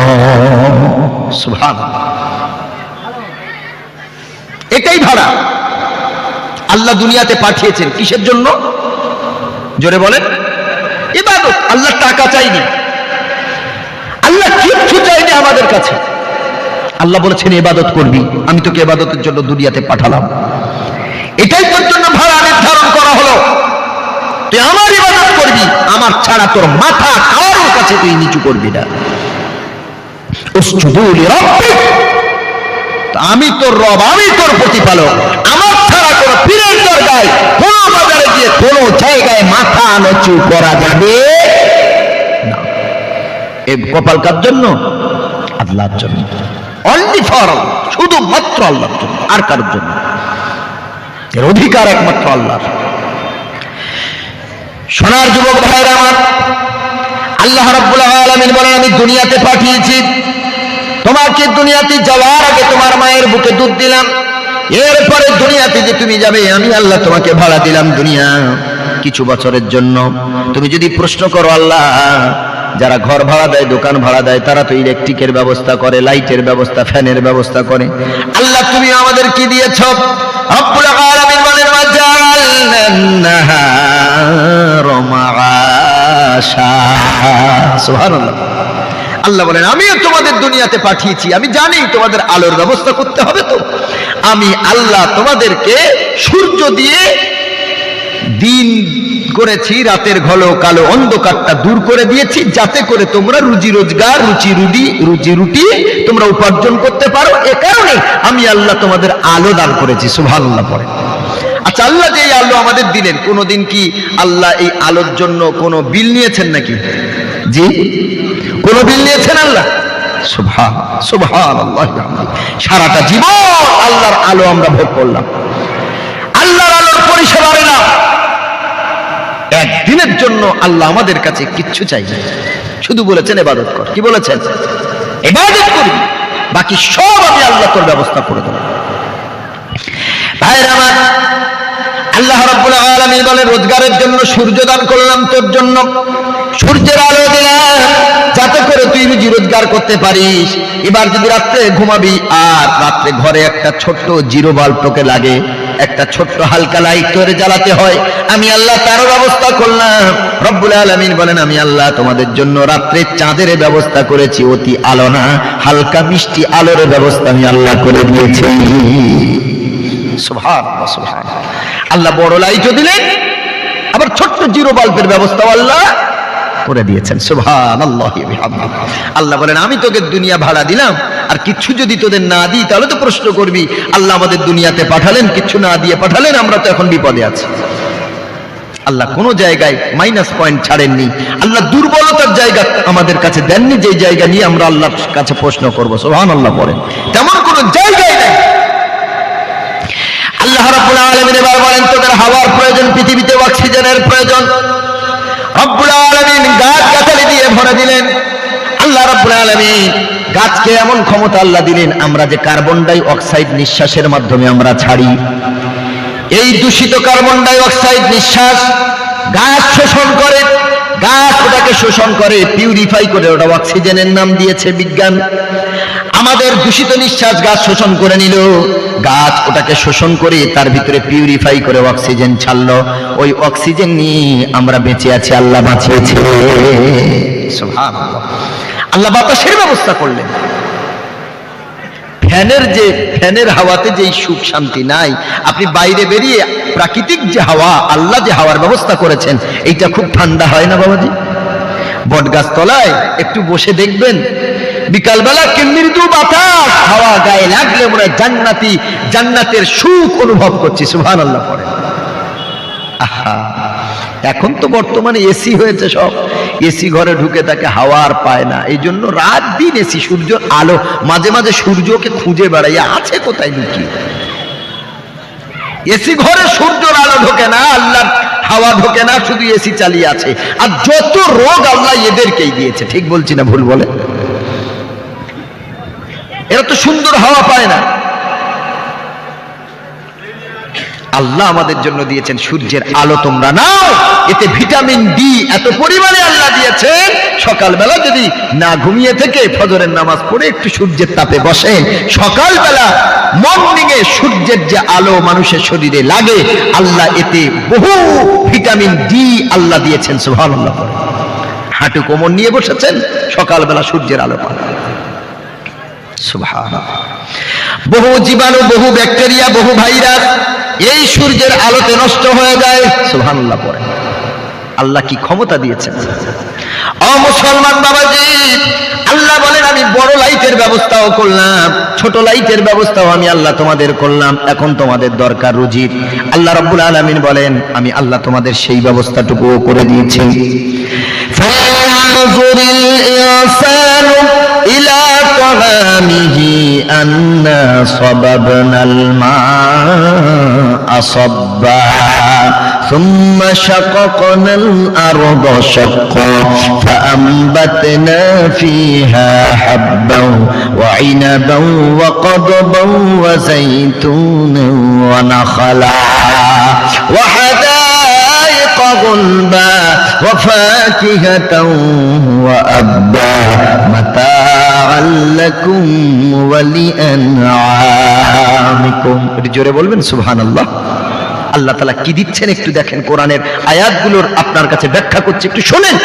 সুবহানাল্লাহ। এটাই ভাড়া আল্লাহ দুনিয়াতে পাঠিয়েছেন, কিসের জন্য? জোরে বলেন। ইবাদত। আল্লাহ টাকা চাইনি, আল্লাহ কিচ্ছু চাইনি আমাদের কাছে। আল্লাহ বলেছেন ইবাদত করবি, আমি তোকে ইবাদতের জন্য দুনিয়াতে পাঠালাম। এটাই তোর জন্য ভাড়া নির্ধারণ করা হলো, তুই আমার ইবাদত করবি, আমার ছাড়া তোর মাথা কারোর কাছে তুই নিচু করবি না। উসজুদু লিরাব্বিক, আমি তোর রব, আমি তোর প্রতিপালক, আমার ছাড়া কোন পীরের দরগায়, কোন বাজারে গিয়ে কোন জায়গায় মাথা নিচু করা যাবে না। এই কপাল কার জন্য? আল্লাহর জন্য। অনলি ফর আল্লাহ, শুধুমাত্র আল্লাহর জন্য, আর কারোর জন্য। এর অধিকার একমাত্র আল্লাহর। সোনার যুবক ভাইরা আমার, আল্লাহ রাব্বুল আলামিন বলেন আমি দুনিয়াতে পাঠিয়েছি, তোমাকে দুনিয়াতে যাওয়ার আগে তোমার মায়ের বুকে দুধ দিলাম, এরপরে দুনিয়াতে যে তুমি যাবে আমি আল্লাহ তোমাকে ভাড়া দিলাম দুনিয়া কিছু বছরের জন্য। তুমি যদি প্রশ্ন করো আল্লাহ যারা ঘর ভাড়া দেয়, দোকান ভাড়া দেয়, তারা তো ইলেকট্রিকের ব্যবস্থা করে, লাইটের ব্যবস্থা, ফ্যানের ব্যবস্থা করে, আল্লাহ তুমি আমাদের কি দিয়েছ? রব্বুল আলামিন বলেন ওয়াজআলনান নাহারা মাআশা। সুবহানাল্লাহ। আল্লাহ বলেন আমিও তোমাদের দুনিয়াতে পাঠিয়েছি, আমি জানি তোমাদের আলোর ব্যবস্থা করতে হবে, তো আমি আল্লাহ তোমাদেরকে সূর্য দিয়ে দিন করেছি, রাতের ঘলো কালো অন্ধকারটা দূর করে দিয়েছি, যাতে করে তোমরা রুজি রোজগার রুজি রুটি তোমরা উপার্জন করতে পারো। এ কারণে আমি আল্লাহ তোমাদের আলো দান করেছি। সুবহানাল্লাহ পড়ে। আচ্ছা, আল্লাহ যে এই আলো আমাদের দিলেন, কোনোদিন কি আল্লাহ এই আলোর জন্য কোনো বিল নিয়েছেন নাকি? জি, কোনো বিল নিয়েছেন আল্লাহ? সুবহানাল্লাহ। সারাটা জীবন আল্লাহর আলো আমরা ভোগ করলাম, আল্লাহর আলোর পরিষেবা নিলাম। একদিনের জন্য আল্লাহ আমাদের কাছে কিচ্ছু চাইবে, শুধু বলেছেন ইবাদত কর। কি বলেছেন? ইবাদত করবি, বাকি সব আমি আল্লাহ তোর ব্যবস্থা করে দেব। ভাইরা আমার, আল্লাহ রাব্বুল আলামিন বলে রোজগারের জন্য সূর্য দান করলাম তোর জন্য, সূর্যের আলো দিলাম যাতে করে তুই রুজি রোজগার করতে পারিস। এবার যদি রাত্রে ঘুমাবি আর রাত্রে ঘরে একটা ছোট্ট জিরো বাল্ব তোকে লাগে, একটা ছোট্ট হালকা লাইট তোরে জ্বালাতে হয়, আমি আল্লাহ তারও ব্যবস্থা করলাম। রব্বুল আলামিন বলেন আমি আল্লাহ তোমাদের জন্য রাত্রে চাঁদের ব্যবস্থা করেছি, অতি আলো না, হালকা মিষ্টি আলোর ব্যবস্থা আমি আল্লাহ করে দিয়েছি। সুবহানাল্লাহ, সুবহানাল্লাহ। আল্লাহ বড় লাইটও দিলেন, আবার ছোট্ট জিরো বাল্বের ব্যবস্থাও আল্লাহ করে দিয়েছেন। সুবহানাল্লাহ বিহামদিহি। আল্লাহ বলেন আমি তোকে দুনিয়া ভাড়া দিলাম, আর কিছু যদি তোদের না দিই তাহলে তো প্রশ্ন করবি আল্লাহ আমাদের দুনিয়াতে পাঠালেন, কিছু না দিয়ে পাঠালেন, আমরা তো এখন বিপদে আছি। আল্লাহ কোনো জায়গায় মাইনাস পয়েন্ট ছাড়েননি, আল্লাহ দুর্বলতার জায়গা আমাদের কাছে দেননি, যে জায়গা নিয়ে আমরা আল্লাহর কাছে প্রশ্ন করবো। সুবহানাল্লাহ বলেন, তেমন কোনো জায়গায় নেই। আল্লাহ রাব্বুল আলামিন এবার বলেন তোদের হাওয়ার প্রয়োজন, পৃথিবীতে অক্সিজেনের প্রয়োজন। রব্বুল আলামিন গাছ-গাছালি দিয়ে ভরে দিলেন। আল্লাহ রাব্বুল আলামিন গাছকে এমন ক্ষমতা আল্লাহ দিলেন, আমরা যে কার্বন ডাই অক্সাইড নিঃশ্বাসের মাধ্যমে আমরা ছাড়ি, এই দূষিত কার্বন ডাই অক্সাইড নিঃশ্বাস গাছ শোষণ করে, গাছ ওটাকে শোষণ করে, পিউরিফাই করে, ওটা অক্সিজেনের নাম দিয়েছে বিজ্ঞান। আমাদের দূষিত নিঃশ্বাস গাছ শোষণ করে নিল, গাছ ওটাকে শোষণ করে তার ভিতরে পিউরিফাই করে অক্সিজেন ছাড়লো, ওই অক্সিজেন নিয়ে আমরা বেঁচে আছি, আল্লাহ বাঁচিয়েছে। সুবহানাল্লাহ। আল্লাহ বাতাসের ব্যবস্থা করলেন। ফ্যানের হাওয়াতে যেই সুখ শান্তি নাই, আপনি বাইরে বেরিয়ে প্রাকৃতিক যে হাওয়া, আল্লাহ যে হাওয়ার ব্যবস্থা করেছেন, এইটা খুব ঠান্ডা হয় না বাবাজি? বটগাছ তলায় একটু বসে দেখবেন, বিকালবেলা কি মৃদু বাতাস, হাওয়া গায়ে লাগলে মনে হয় জান্নাতের সুখ অনুভব করছি। সুবহানাল্লাহ পড়ে। আহা, এখন তো বর্তমানে এসি হয়েছে, সব এসি ঘরে ঢুকে তাকে হাওয়া আর পায় না, এই জন্য রাত দিন এসি, সূর্য আলো, মাঝে মাঝে সূর্যকে খুঁজে বেড়াই, আছে কোথায় লুকিয়ে। এসি ঘরে সূর্যের আলো ঢোকে না, আল্লাহর হাওয়া ঢোকে না, শুধু এসি চালিয়ে আছে। আর যত রোগ আল্লাহ এদেরকেই দিয়েছে, ঠিক বলছি না ভুল বলে? এরা তো সুন্দর হাওয়া পায় না। আল্লাহ আমাদের জন্য দিয়েছেন সূর্যের আলো, তোমরা নাও, এতে ভিটামিন ডি এত পরিমাণে আল্লাহ দিয়েছেন। সকালবেলা যদি না ঘুমিয়ে থেকে ফজরের নামাজ পড়ে একটু সূর্যের তাপে বসেন, সকালবেলা মর্নিং এ সূর্যের যে আলো মানুষের শরীরে লাগে, আল্লাহ এতে বহু ভিটামিন ডি আল্লাহ দিয়েছেন। সুবহানাল্লাহ। হাঁটু কোমর নিয়ে বসেছেন, সকালবেলা সূর্যের আলো পান। সুবহানাল্লাহ। বহু জীবাণু, বহু ব্যাকটেরিয়া, বহু ভাইরাস এই সূর্যের আলোতে নষ্ট হয়ে যায়। সুবহানাল্লাহ পড়ে। আল্লাহ কি ক্ষমতা দিয়েছেন! ও মুসলমান বাবাজি, আল্লাহ বলেন আমি বড় লাইটের ব্যবস্থাও করলাম, ছোট লাইটের ব্যবস্থাও আমি আল্লাহ তোমাদের করলাম। এখন তোমাদের দরকার রুজির। আল্লাহ রাব্বুল আলামিন বলেন আমি আল্লাহ তোমাদের সেই ব্যবস্থাটুকু করে দিয়েছি। ফায়ানজুরিল ইনসানু ইলা তাআমিহি আন্না সাবাবনাল মা'a সাব্বা সুম্মা শাকাকনাল আরদা শাক্কা ফাআনবাতনা ফিহা হাব্বান ওয়া ইনাবান ওয়া qadban ওয়া যাইতুনান ওয়া নাখলা ওয়া হাদাইqa غلبا وفاكهة وأبا متاعا لكم ولأنعامكم জোরে বলবেন সুবহানাল্লাহ। আল্লাহ তাআলা কি দিচ্ছেন একটু দেখেন, কোরআনের আয়াতগুলোর আপনার কাছে ব্যাখ্যা করছে, একটু শোনেন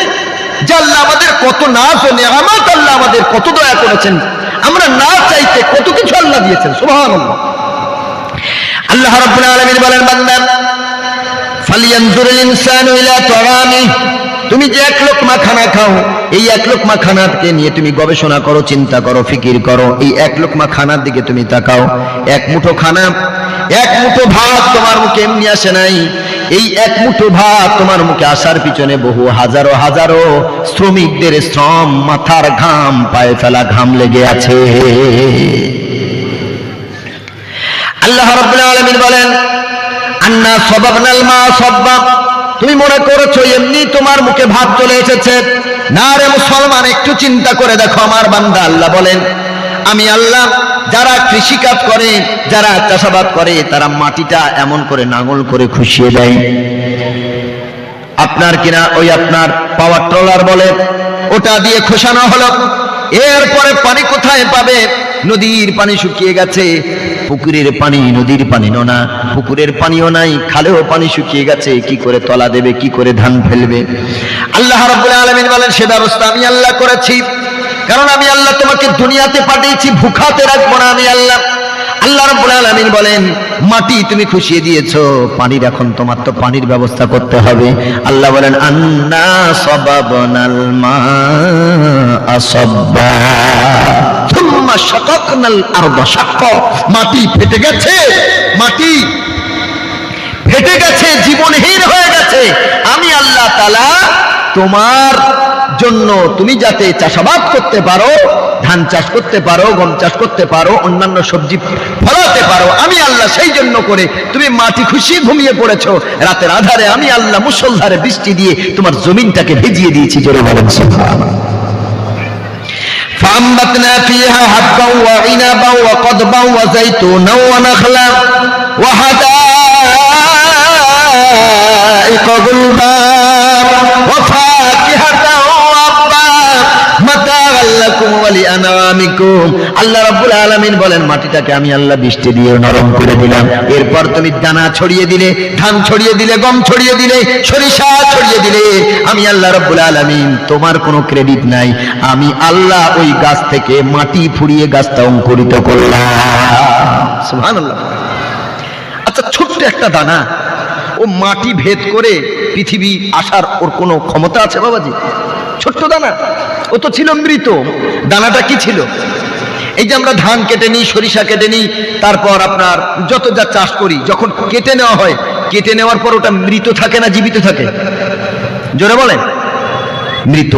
যে আল্লাহ আমাদের কত নাজ ও নিয়ামত, আল্লাহ আমাদের কত দয়া করেছেন, আমরা না চাইতে কত কিছু আল্লাহ দিয়েছেন। সুবহানাল্লাহ। আল্লাহ রাব্বুল আলামিন বলেন, বান্দা ফালিয়ানজুরুল ইনসানু ইলা তাআমি, তুমি যে এক লোকমা খানা খাও, এই এক লোকমা খানাকে নিয়ে তুমি গবেষণা করো, চিন্তা করো, ফিকির করো। এই এক লোকমা খানার দিকে তুমি তাকাও। এক মুঠো খানা, এক মুঠো ভাত তোমার মুখে এমনি আসে নাই। এই এক মুঠো ভাত তোমার মুখে আসার পিছনে বহু হাজারো হাজারো শ্রমিকদের শ্রম, মাথার ঘাম, পায়ে ফেলা ঘাম লেগে আছে। আল্লাহ রাব্বুল আলামিন বলেন, আন্না সাবাবনাল মা সাব্বা, তুমি মনে করেছো এমনি তোমার মুখে ভাত চলে এসেছে। না রে মুসলমান, একটু চিন্তা করে দেখো আমার বান্দা। আল্লাহ বলেন, আমি আল্লাহ যারা কৃষিকাজ করে, যারা চাষাবাদ করে, তারা মাটিটা এমন করে নাঙল করে খুশিয়ে দেয়। আপনার কিনা ওই আপনার পাওয়ার ট্রলার বলে, ওটা দিয়ে খোসানো হলো। এরপরে পানি কোথায় পাবে? নদীর পানি শুকিয়ে গেছে, পুকুরের পানি নদীর পানি না, পুকুরের পানিও নাই, খালেও পানি শুকিয়ে গেছে, কি করে তলা দেবে, কি করে ধান ফেলবে? আল্লাহ রাব্বুল আলামিন বলেন, সে ব্যবস্থা আমি আল্লাহ করেছি, কারণ আমি আল্লাহ তোমাকে দুনিয়াতে পাঠিয়েছি, ভুখাতে রাখবো না আমি আল্লাহ। আল্লাহ রাব্বুল আলামিন বলেন, মাটি তুমি খুশিয়ে দিয়েছো, পানির এখন তোমার তো পানির ব্যবস্থা করতে হবে। আল্লাহ বলেন, আন্না সাবাবনাল মাআ সাব্বা থুম্মা শাকাকনাল আরদা শাক্কা, মাটি ফেটে গেছে, মাটি ফেটে গেছে, জীবনহীন হয়ে গেছে। আমি আল্লাহ তাআলা তোমার জন্য, তুমি যাতে চাষাবাদ করতে পারো, ধান চাষ করতে পারো, গম চাষ করতে পারো, অন্যান্য সবজি ফলাতে পারো, আমি আল্লাহ সেই জন্য করে তুমি মাটি খুশি ঘুমিয়ে পড়েছো। রাতের আধারে আমি আল্লাহ মুষলধারে বৃষ্টি দিয়ে তোমার জমিনটাকে ভিজিয়ে দিয়েছি। জোরে বলেন সুবহানাল্লাহ। فأنبتنا فيها حبا وعنبا وقضبا وزيتونا ونخلا وحدائق غلبا وفاكهة وأبا متاعا لكم ولأنعامكم। আল্লাহ রাব্বুল আলামিন বলেন, মাটিটাকে আমি আল্লাহ বৃষ্টি দিয়ে নরম করে দিলাম। এরপর তুমি দানা ছড়িয়ে দিলে, ধান ছড়িয়ে দিলে, গম ছড়িয়ে দিলে, সরিষা ছড়িয়ে দিলে। আমি আল্লাহ রাব্বুল আলামিন, তোমার কোনো ক্রেডিট নাই। আমি আল্লাহ ওই গাছ থেকে মাটি ফুরিয়ে গাছটা অঙ্কুরিত করলাম। সুবহানাল্লাহ। আচ্ছা, ছোট্ট একটা দানা, ও মাটি ভেদ করে পৃথিবী আসার ওর কোনো ক্ষমতা আছে বাবাজি? ছোট্ট দানা, ও তো ছিল মৃত। দানাটা কি ছিল? এই যে আমরা ধান কেটে নিই, সরিষা কেটে নিই, তারপর আপনার যত যা চাষ করি, যখন কেটে নেওয়া হয়, কেটে নেওয়ার পর ওটা মৃত থাকে না জীবিত থাকে? জোরে বলেন, মৃত।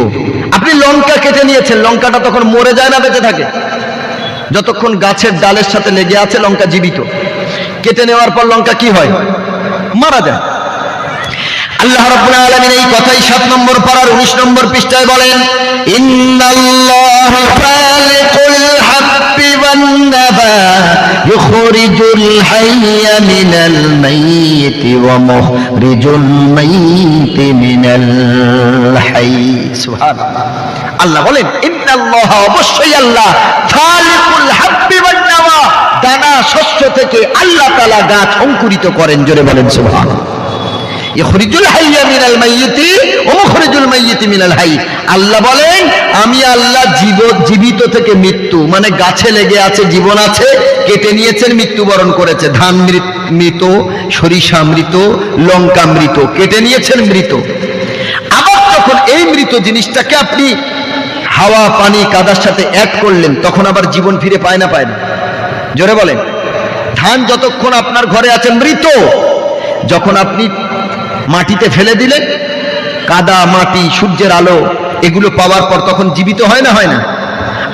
আপনি লঙ্কা কেটে নিয়েছেন, লঙ্কাটা তখন মরে যায় না বেঁচে থাকে? যতক্ষণ গাছের ডালের সাথে লেগে আছে লঙ্কা জীবিত। কেটে নেওয়ার পর লঙ্কা কি হয়? মারা যায়। আল্লাহ রাব্বুল আলামিন এই কথাই 7 নম্বর পারার 19 নম্বর পৃষ্ঠায় বলেন, ইন্নাল্লাহা খালিকুল হাব্বি ওয়ান নাবা ইখরিজুল হাইয়্যা মিনাল মাইয়িতি ওয়া মুখরিজুল মাইয়িতি মিনাল হাইয়্যি। সুবহানাল্লাহ। আল্লাহ বলেন, ইন্নাল্লাহা, অবশ্যই আল্লাহ, খালিকুল হাব্বি ওয়ান নাবা, দানা শস্য থেকে আল্লাহ তাআলা গাছ অঙ্কুরিত করেন। জোরে বলেন সুবহানাল্লাহ। ইখরিজুল হাইয়্যা মিনাল মাইয়িতি ওয়া মুখরিজুল মাইয়িতি মিনাল হাইয়্যি। আল্লাহ বলেন, আমি আল্লাহ জীবিত থেকে মৃত্যু, মানে গাছে লেগে আছে জীবন আছে, কেটে নিয়েছেন মৃত্যুবরণ করেছে, ধান মৃত, সরিষা মৃত, লঙ্কা মৃত, কেটে নিয়েছেন মৃত। আবার যখন এই মৃত জিনিসটাকে আপনি হাওয়া, পানি, কাদার সাথে অ্যাড করলেন, তখন আবার জীবন ফিরে পায় না? পায় না? জোরে বলেন। ধান যতক্ষণ আপনার ঘরে আছে মৃত, যখন আপনি মাটিতে ফেলে দিলেন, কাদা, মাটি, সূর্যের আলো এগুলো পাওয়ার পর তখন জীবিত হয় না? হয় না?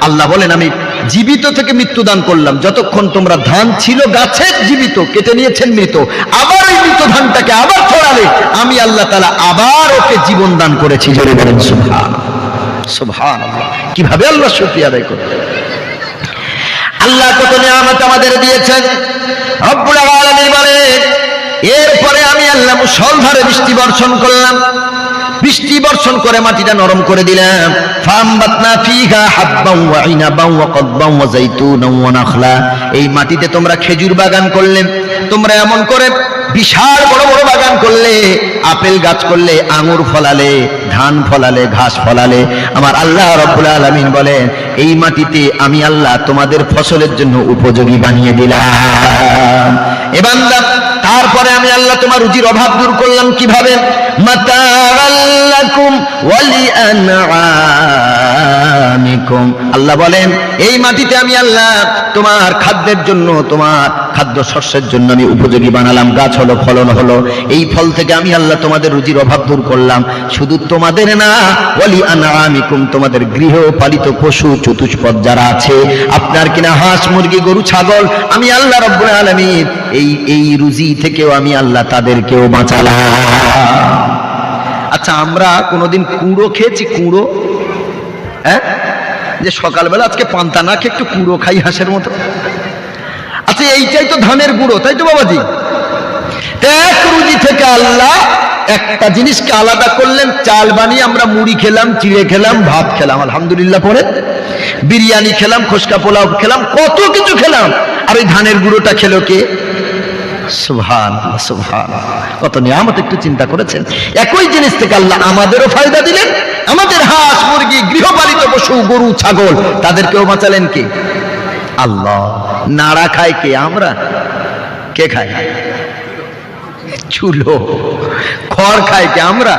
আল্লাহ বলেন, আমি জীবিত থেকে মৃত্যু দান করলাম। যতক্ষণ তোমরা ধান ছিল গাছে জীবিত, কেটে নিয়েছেন মৃত, আবার এই মৃত ধানটাকে আবার ছড়ালে আমি আল্লাহ তাআলা আবার ওকে জীবন দান করেছি। জোরে বলেন সুবহানাল্লাহ। সুবহানাল্লাহ। কিভাবে আল্লাহ শুকরিয়া আদায় করব? আল্লাহ কত নিয়ামত আমাদের দিয়েছেন। রব্বুল আলামিন বলেন, এরপরে আমি আল্লাহ মুষলধারে বৃষ্টি বর্ষণ করলাম, বৃষ্টি বর্ষণ করে মাটিটা নরম করে দিলাম। ফামবাতনা ফিহা হাব্বান ওয়া ইনাবান ওয়া কদবান ওয়া যাইতুনান ওয়া নাখলা, এই মাটিতে তোমরা খেজুর বাগান করলে, তোমরা এমন করে বিশাল বড় বড় বাগান করলে, আপেল গাছ করলে, আঙ্গুর ফলালে, ধান ফলালে, ঘাস ফলালে। আমার আল্লাহ রাব্বুল আলামিন বলেন এই মাটিতে আমি আল্লাহ তোমাদের ফসলের জন্য উপযোগী বানিয়ে দিলাম। এ বান্দা, তারপরে আমি আল্লাহ তোমার রুজির অভাব দূর করলাম কিভাবে? মাতাআল্লাকুম ওয়া লিআনআমিকুম, আল্লাহ বলেন এই মাটিতে আমি আল্লাহ তোমার খাদ্যের জন্য, তোমার খাদ্য শস্যের জন্য আমি উপযোগী বানালাম। গাছ হলো, ফলন হলো, এই ফল থেকে আমি আল্লাহ তোমাদের রুজির অভাব দূর করলাম। শুধু তোমাদের না, ওয়া লিআনআমিকুম, তোমাদের গৃহপালিত পশু চতুষ্পদ যারা আছে, আপনার কিনা হাঁস মুরগি গরু ছাগল, আমি আল্লাহ রাব্বুল আলামিন এই রুজি থেকেও আমি আল্লাহ তাদেরকেও বাঁচালাম। আচ্ছা, আমরা কোনোদিন কুঁড়ো খেয়েছি? কুঁড়ো, হ্যাঁ, যে সকালবেলা আজকে পান্তা না খেয়ে একটু কুঁড়ো খাই হাঁসের মতো। আচ্ছা, এইটাই তো ধানের গুঁড়ো, তাই তো বাবাজি? এক রুজি থেকে আল্লাহ একটা জিনিসকে আলাদা করলেন, চাল বানিয়ে আমরা মুড়ি খেলাম, চিড়ে খেলাম, ভাত খেলাম, আলহামদুলিল্লাহ পরে বিরিয়ানি খেলাম, খুশকা পোলাও খেলাম, কত কিছু খেলাম। আর ওই ধানের গুঁড়োটা খেলো কে? সুবহানাল্লাহ, সুবহানাল্লাহ, কত নিয়ামত একটু চিন্তা করেছেন? একই জিনিস থেকে আল্লাহ আমাদেরও ফায়দা দিলেন, আমাদের হাঁস মুরগি গৃহপালিত পশু গরু ছাগল তাদেরকেও বাঁচালেন কে? আল্লাহ। নাড়া খায় কে? আমরা। কে খায়? চুলো। খড় খায় কে? আমরা।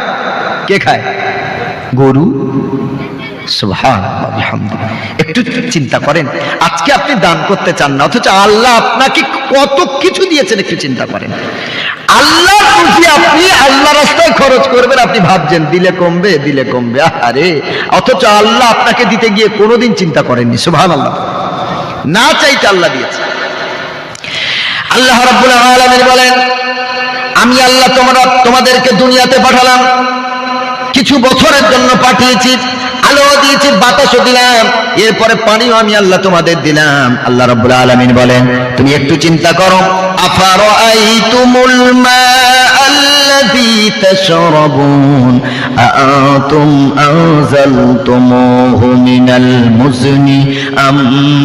কে খায়? গরু। সুবহানাল্লাহ, বিহামদিহি। একটু চিন্তা করেন, আজকে আপনি দান করতে চান না, অথচ আল্লাহ আপনাকে কত কিছু দিয়েছেন। একটু চিন্তা করেন, আল্লাহ রুজি আপনি আল্লাহ রাস্তায় খরচ করবেন, আপনি ভাবছেন দিলে কমবে, দিলে কমবে, আরে, অথচ আল্লাহ আপনাকে দিতে গিয়ে কোনোদিন চিন্তা করেননি। সুবহানাল্লাহ, না চাইতে আল্লাহ দিয়েছে। আল্লাহ রাব্বুল আলামিন বলেন আমি আল্লাহ তোমাদেরকে দুনিয়াতে পাঠালাম, কিছু বছরের জন্য পাঠিয়েছি, আলো দিয়েছি, বাতাসও দিলাম, এরপরে পানিও আমি আল্লাহ তোমাদের দিলাম। আল্লাহ রাব্বুল আলামিন বলেন তুমি একটু চিন্তা করো, আফারাআইতুমুল মাআল্লাযী তাশরাবুন আআনতুম আনজালতুমুহু মিনাল মুজনি আম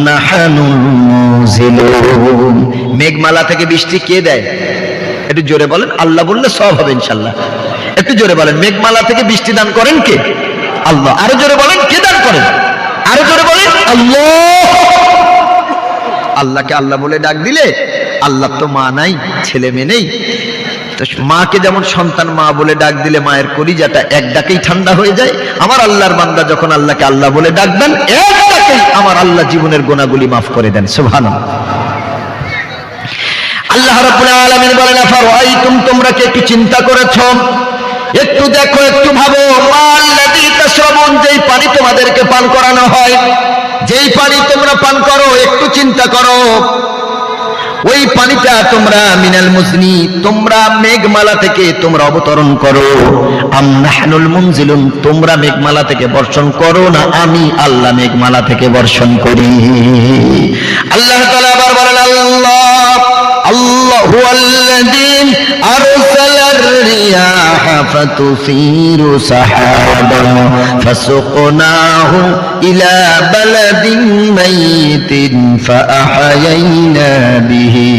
নাহনুল মুনজিলুন। মেঘমালা থেকে বৃষ্টি কে দেয়? একটু জোরে বলেন। আল্লাহ বললে সব হবে ইনশাআল্লাহ। একটু জোরে বলেন, মেঘমালা থেকে বৃষ্টি দান করেন কে? আল্লাহ। আরো জোরে বলেন, কে দান করেন? আরো জোরে বলেন, আল্লাহ। আল্লাহকে আল্লাহ বলে ডাক দিলে, আল্লাহ তো মা নাই, ছেলে মেয়ে নেই, তো মাকে যেমন সন্তান মা বলে ডাক দিলে মায়ের কলিজাটা এক ডাকেই ঠান্ডা হয়ে যায়, আমার আল্লাহর বান্দা যখন আল্লাহকে আল্লাহ বলে ডাকবেন, এক ডাকেই আমার আল্লাহ জীবনের গুনাহগুলি মাফ করে দেন। সুবহানাল্লাহ। আল্লাহ রাব্বুল আলামিন বলেন আফারাআইতুম, তোমরা কি একটু চিন্তা করেছো? একটু দেখো, একটু ভাবো, মাল্লাযী তাশরাবুন, যেই পানি তোমাদেরকে পান করানো হয়, যেই পানি তোমরা পান করো, একটু চিন্তা করো, ওই পানিটা তোমরা মিনাল মুজনি, তোমরা মেঘমালা থেকে তোমরা অবতরণ করো, আম নাহনুল মুনজিলুন, তোমরা মেঘমালা থেকে বর্ষণ করো না আমি আল্লাহ মেঘমালা থেকে বর্ষণ করি। আল্লাহ তাআলা আবার বলেন আল্লাহ হুয়াল্লাযী আরসালার রিয়াহা ফাতুসিরু সাহাবান ফাসুকনাহু ইলা বালাদিন মাইতিন ফাআহয়াইনা বিহি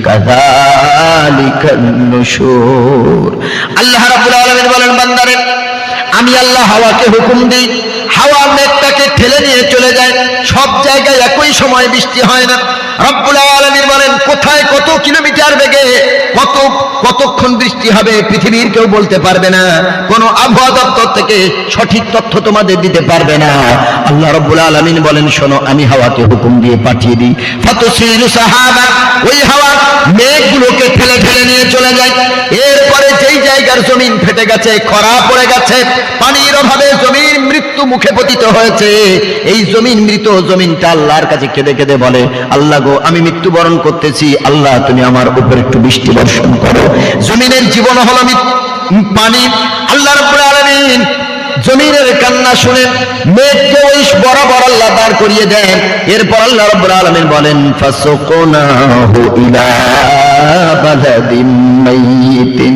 কাযালিকান নুশুর। আল্লাহ রাব্বুল আলামিন বলেন বান্দারে, আমি আল্লাহ হাওয়াকে হুকুম দিই, হাওয়া মেঘটাকে ঠেলে নিয়ে চলে যায়, সব জায়গায় একই সময় বৃষ্টি হয় না। রব্বুল আলামিন বলেন কোথায় কত কিলোমিটার বেগে কতক্ষণ বৃষ্টি হবে পৃথিবীর কেউ বলতে পারবে না, কোন আবহাওয়া দপ্তর থেকে সঠিক তথ্য তোমাদের দিতে পারবে না। আল্লাহ রব্বুল আলামিন বলেন শোনো, আমি হাওয়াকে হুকুম দিয়ে পাঠিয়ে দিই, ফাতুসিরু সাহাবা, ওই হাওয়া মেঘগুলোকে ঠেলে ঠেলে নিয়ে চলে যায়। এরপরে যেই জায়গার জমিন ফেটে গেছে, খরা পড়ে গেছে, পানির অভাবে জমিন মৃত্যু মুখে পতিত হয়েছে, এই জমিন মৃত জমিনটা আল্লাহর কাছে কেঁদে কেঁদে বলে আল্লাহ গো, আমি মৃত্যুবরণ করতেছি, আল্লাহ তুমি আমার উপর একটু বৃষ্টি বর্ষণ করো। জমিনের জীবন হলো পানি। আল্লাহ রাব্বুল আলামিন জমিনের কান্না শুনে মেঘকে ওই বরাবর আল্লাহ দাঁড় করিয়ে দেন। এরপর আল্লাহ রাব্বুল আলামিন বলেন ফাসুকনাহু ইলা বালাদিন মাইয়িতিন,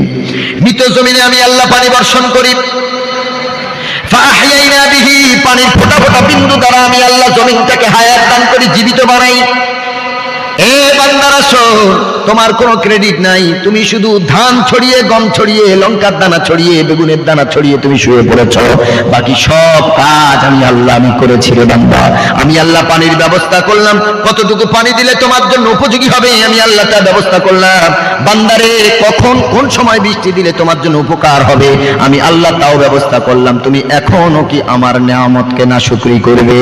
মৃত জমিনে আমি আল্লাহ পানি বর্ষণ করি। ফাআহইয়াইনা বিহি, পানির ফোঁটা ফোঁটা বিন্দু দ্বারা আমি আল্লাহ জমিনটাকে হায়াত দান করি, জীবিত বানাই। এ বান্দারা শোন, তোমার কোনো ক্রেডিট নাই, তুমি শুধু ধান ছড়িয়ে, গম ছড়িয়ে, লঙ্কার দানা ছড়িয়ে, বেগুনের দানা ছড়িয়ে তুমি শুয়ে পড়েছ। বাকি সব কাজ আমি আল্লাহ আমি করেছি রে বান্দা। আমি আল্লাহ পানির ব্যবস্থা করলাম, কতটুকু পানি দিলে তোমার জন্য উপযোগী হবে আমি আল্লাহ তার ব্যবস্থা করলাম। বান্দারে কখন কোন সময় বৃষ্টি দিলে তোমার জন্য উপকার হবে আমি আল্লাহ তাও ব্যবস্থা করলাম। তুমি এখনো কি আমার নিয়ামতকে নাশুকরি করবে?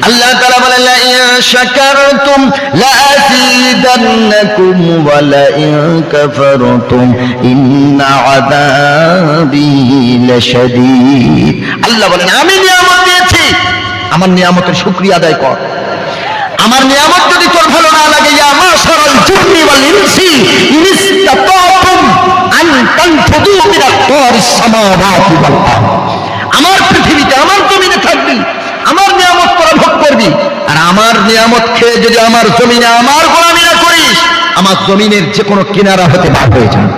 আল্লাহ তাআলা বলেন লা ইন শাকারতুম لأزيدنكم ولئن كفرتم إن عذابي لشديد। আল্লাহ বলেন আমি নিয়ামত দিয়েছি, আমার নিয়ামতের শুকরিয়া আদায় কর। আমার নিয়ামত যদি তোর ভালো না লাগে, ইয়া মাশারাল জিন্নি ওয়াল ইনসি ইন ইসতাতাতুম আন তানফুযু মিন আকতারিস সামাওয়াতি ওয়াল আরদ, আমার পৃথিবীতে আমার জমিনে থাকবি, আমার নিয়ামত তোরা ভোগ করবি। আর আমার নিয়ামত খেয়ে যদি আমার জমিনে আমার গোলামি না করিস, আমার জমিনের যে কোনো কিনারা হতে বার হয়ে যায়,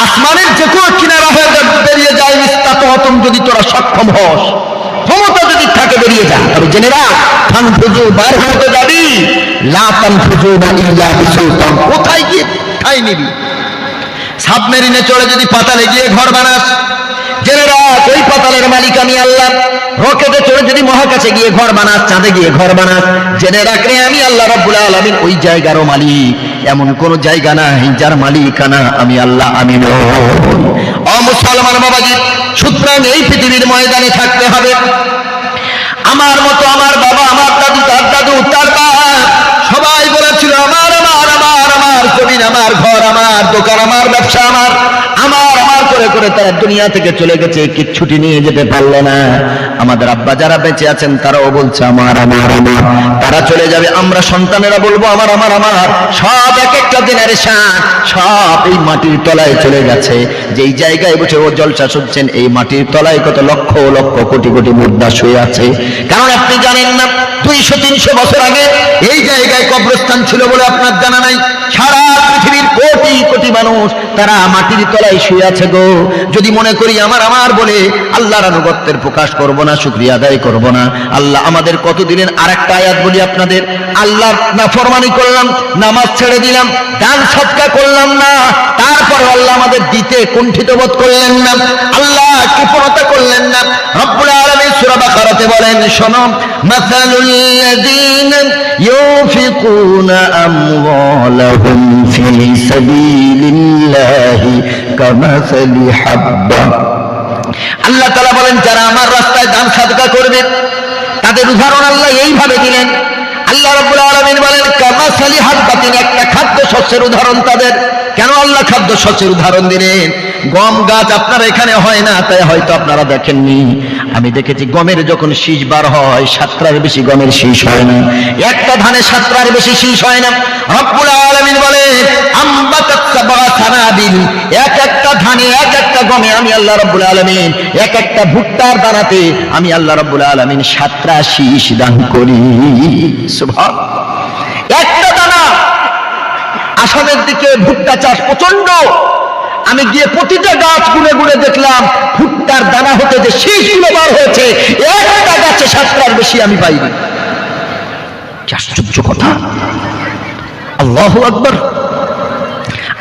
আসমানের যে কোনো কিনারা হয়ে বেরিয়ে যায়। ইসতাতাতুম, যদি তোরা সক্ষম হস, ক্ষমতা যদি থাকে বেরিয়ে যা। তবে জেনে রাখ, তানফুযু বার হতে যাবি, লা তানফুযু ইল্লা বিসুলতান, কোথায় গিয়ে ঠাঁই নিবি? সাবমেরিনে চড়ে যদি পাতালে গিয়ে ঘর বানাস, জেনে রাখ ওই পাতালের মালিক আমি আল্লাহ। রকেটে চড়ে যদি মহাকাশে গিয়ে ঘর বানাস, চাঁদে গিয়ে ঘর বানাস, জেনে রাখ রে আমি আল্লাহ রাব্বুল আলামিন ওই জায়গারও মালিক। এমন কোন জায়গা নাই যার মালিকানা আমি আল্লাহ আমি নই। ও মুসলমান বাবাজি, সুতরাং এই পৃথিবীর ময়দানে থাকতে হবে। আমার মতো আমার বাবা, আমার দাদু, তার দাদু, তার বাবা সবাই বলেছিল আমার আমার আমার আমার জমিন, আমার ঘর, আমার দোকান, আমার ব্যবসা, আমার আমার আমার করে করে তারা দুনিয়া থেকে চলে গেছে, কিচ্ছুটি নিয়ে যেতে পারলো না। আমাদের আব্বা যারা বেঁচে আছেন তারাও বলছে আমার আমার আমার, তারা চলে যাবে, আমরা সন্তানেরা বলবো আমার আমার আমার। সব এক একটা জেনারেশন সব এই মাটির তলায় চলে গেছে। যেই জায়গায় বসে ও জলসা শুনছেন, এই মাটির তলায় কত লক্ষ লক্ষ কোটি কোটি মুর্দা শুয়ে আছে। কারণ আপনি জানেন না 200-300 বছর আগে এই জায়গায় কবরস্থান ছিল বলে আপনার জানা নাই। সারা পৃথিবীর কোটি কোটি মানুষ তারা মাটির তলায় শুয়ে আছে গো। যদি মনে করি আমার আমার বলে আল্লাহর আনুগত্যের প্রকাশ করব না, শুকরিয়া আদায় করব না, আল্লাহ আমাদের কত দিলেন। আরেকটা আয়াত বলি আপনাদের, আল্লাহর নাফরমানি করলাম, নামাজ ছেড়ে দিলাম, দান সদকা করলাম না, তারপর আল্লাহ আমাদের দিতে কুণ্ঠিত বোধ করলেন না, আল্লাহ কৃপণতা করলেন না। রব্বুল আলামিন সূরা বাকারাতে বলেন, শোনো, মাসালুল লাযীনা ইউনফিকুনা আমওয়ালাহুম ফি সাবিলিল্লাহি কামাসালি হাব্বা। আল্লাহ তাআলা বলেন যারা আমার রাস্তায় দান সাদকা করবে তাদের উদাহরণ আল্লাহ এইভাবে দিলেন। আল্লাহ রাব্বুল আলামিন বলেন কামাসালি হাব্বাতিন, একটা খাদ্য শস্যের উদাহরণ তাদের। কেন আল্লাহ খাদ্য শস্যের উদাহরণ দিলেন? গম গাছ আপনার এখানে হয় না, তাই হয়তো আপনারা দেখেননি। আমি দেখেছি গমের যখন শীষ বার হয় 7টার বেশি গমের শীষ হয় না, একটা ধানে 7টার বেশি শীষ হয় না। রব্বুল আলামিন বলেন আমবাতাত সাবআ সানাবিল, এক একটা ধানে এক একটা গমে আমি আল্লাহ রাব্বুল আলামিন, এক একটা ভুট্টার দানাতে আমি আল্লাহ রাব্বুল আলামিন 7টা শীষ দান করি। সুবহানাল্লাহ। একটা দানা। আসামের দিকে ভুট্টা চাষ প্রচন্ড, আমি গিয়ে প্রতিটা গাছ গুনে গুনে দেখলাম ভুট্টার দানা হতে যে শীষগুলো বার হয়েছে একটা গাছে 7টার বেশি আমি পাইনি। কি আশ্চর্য কথা! আল্লাহু আকবার।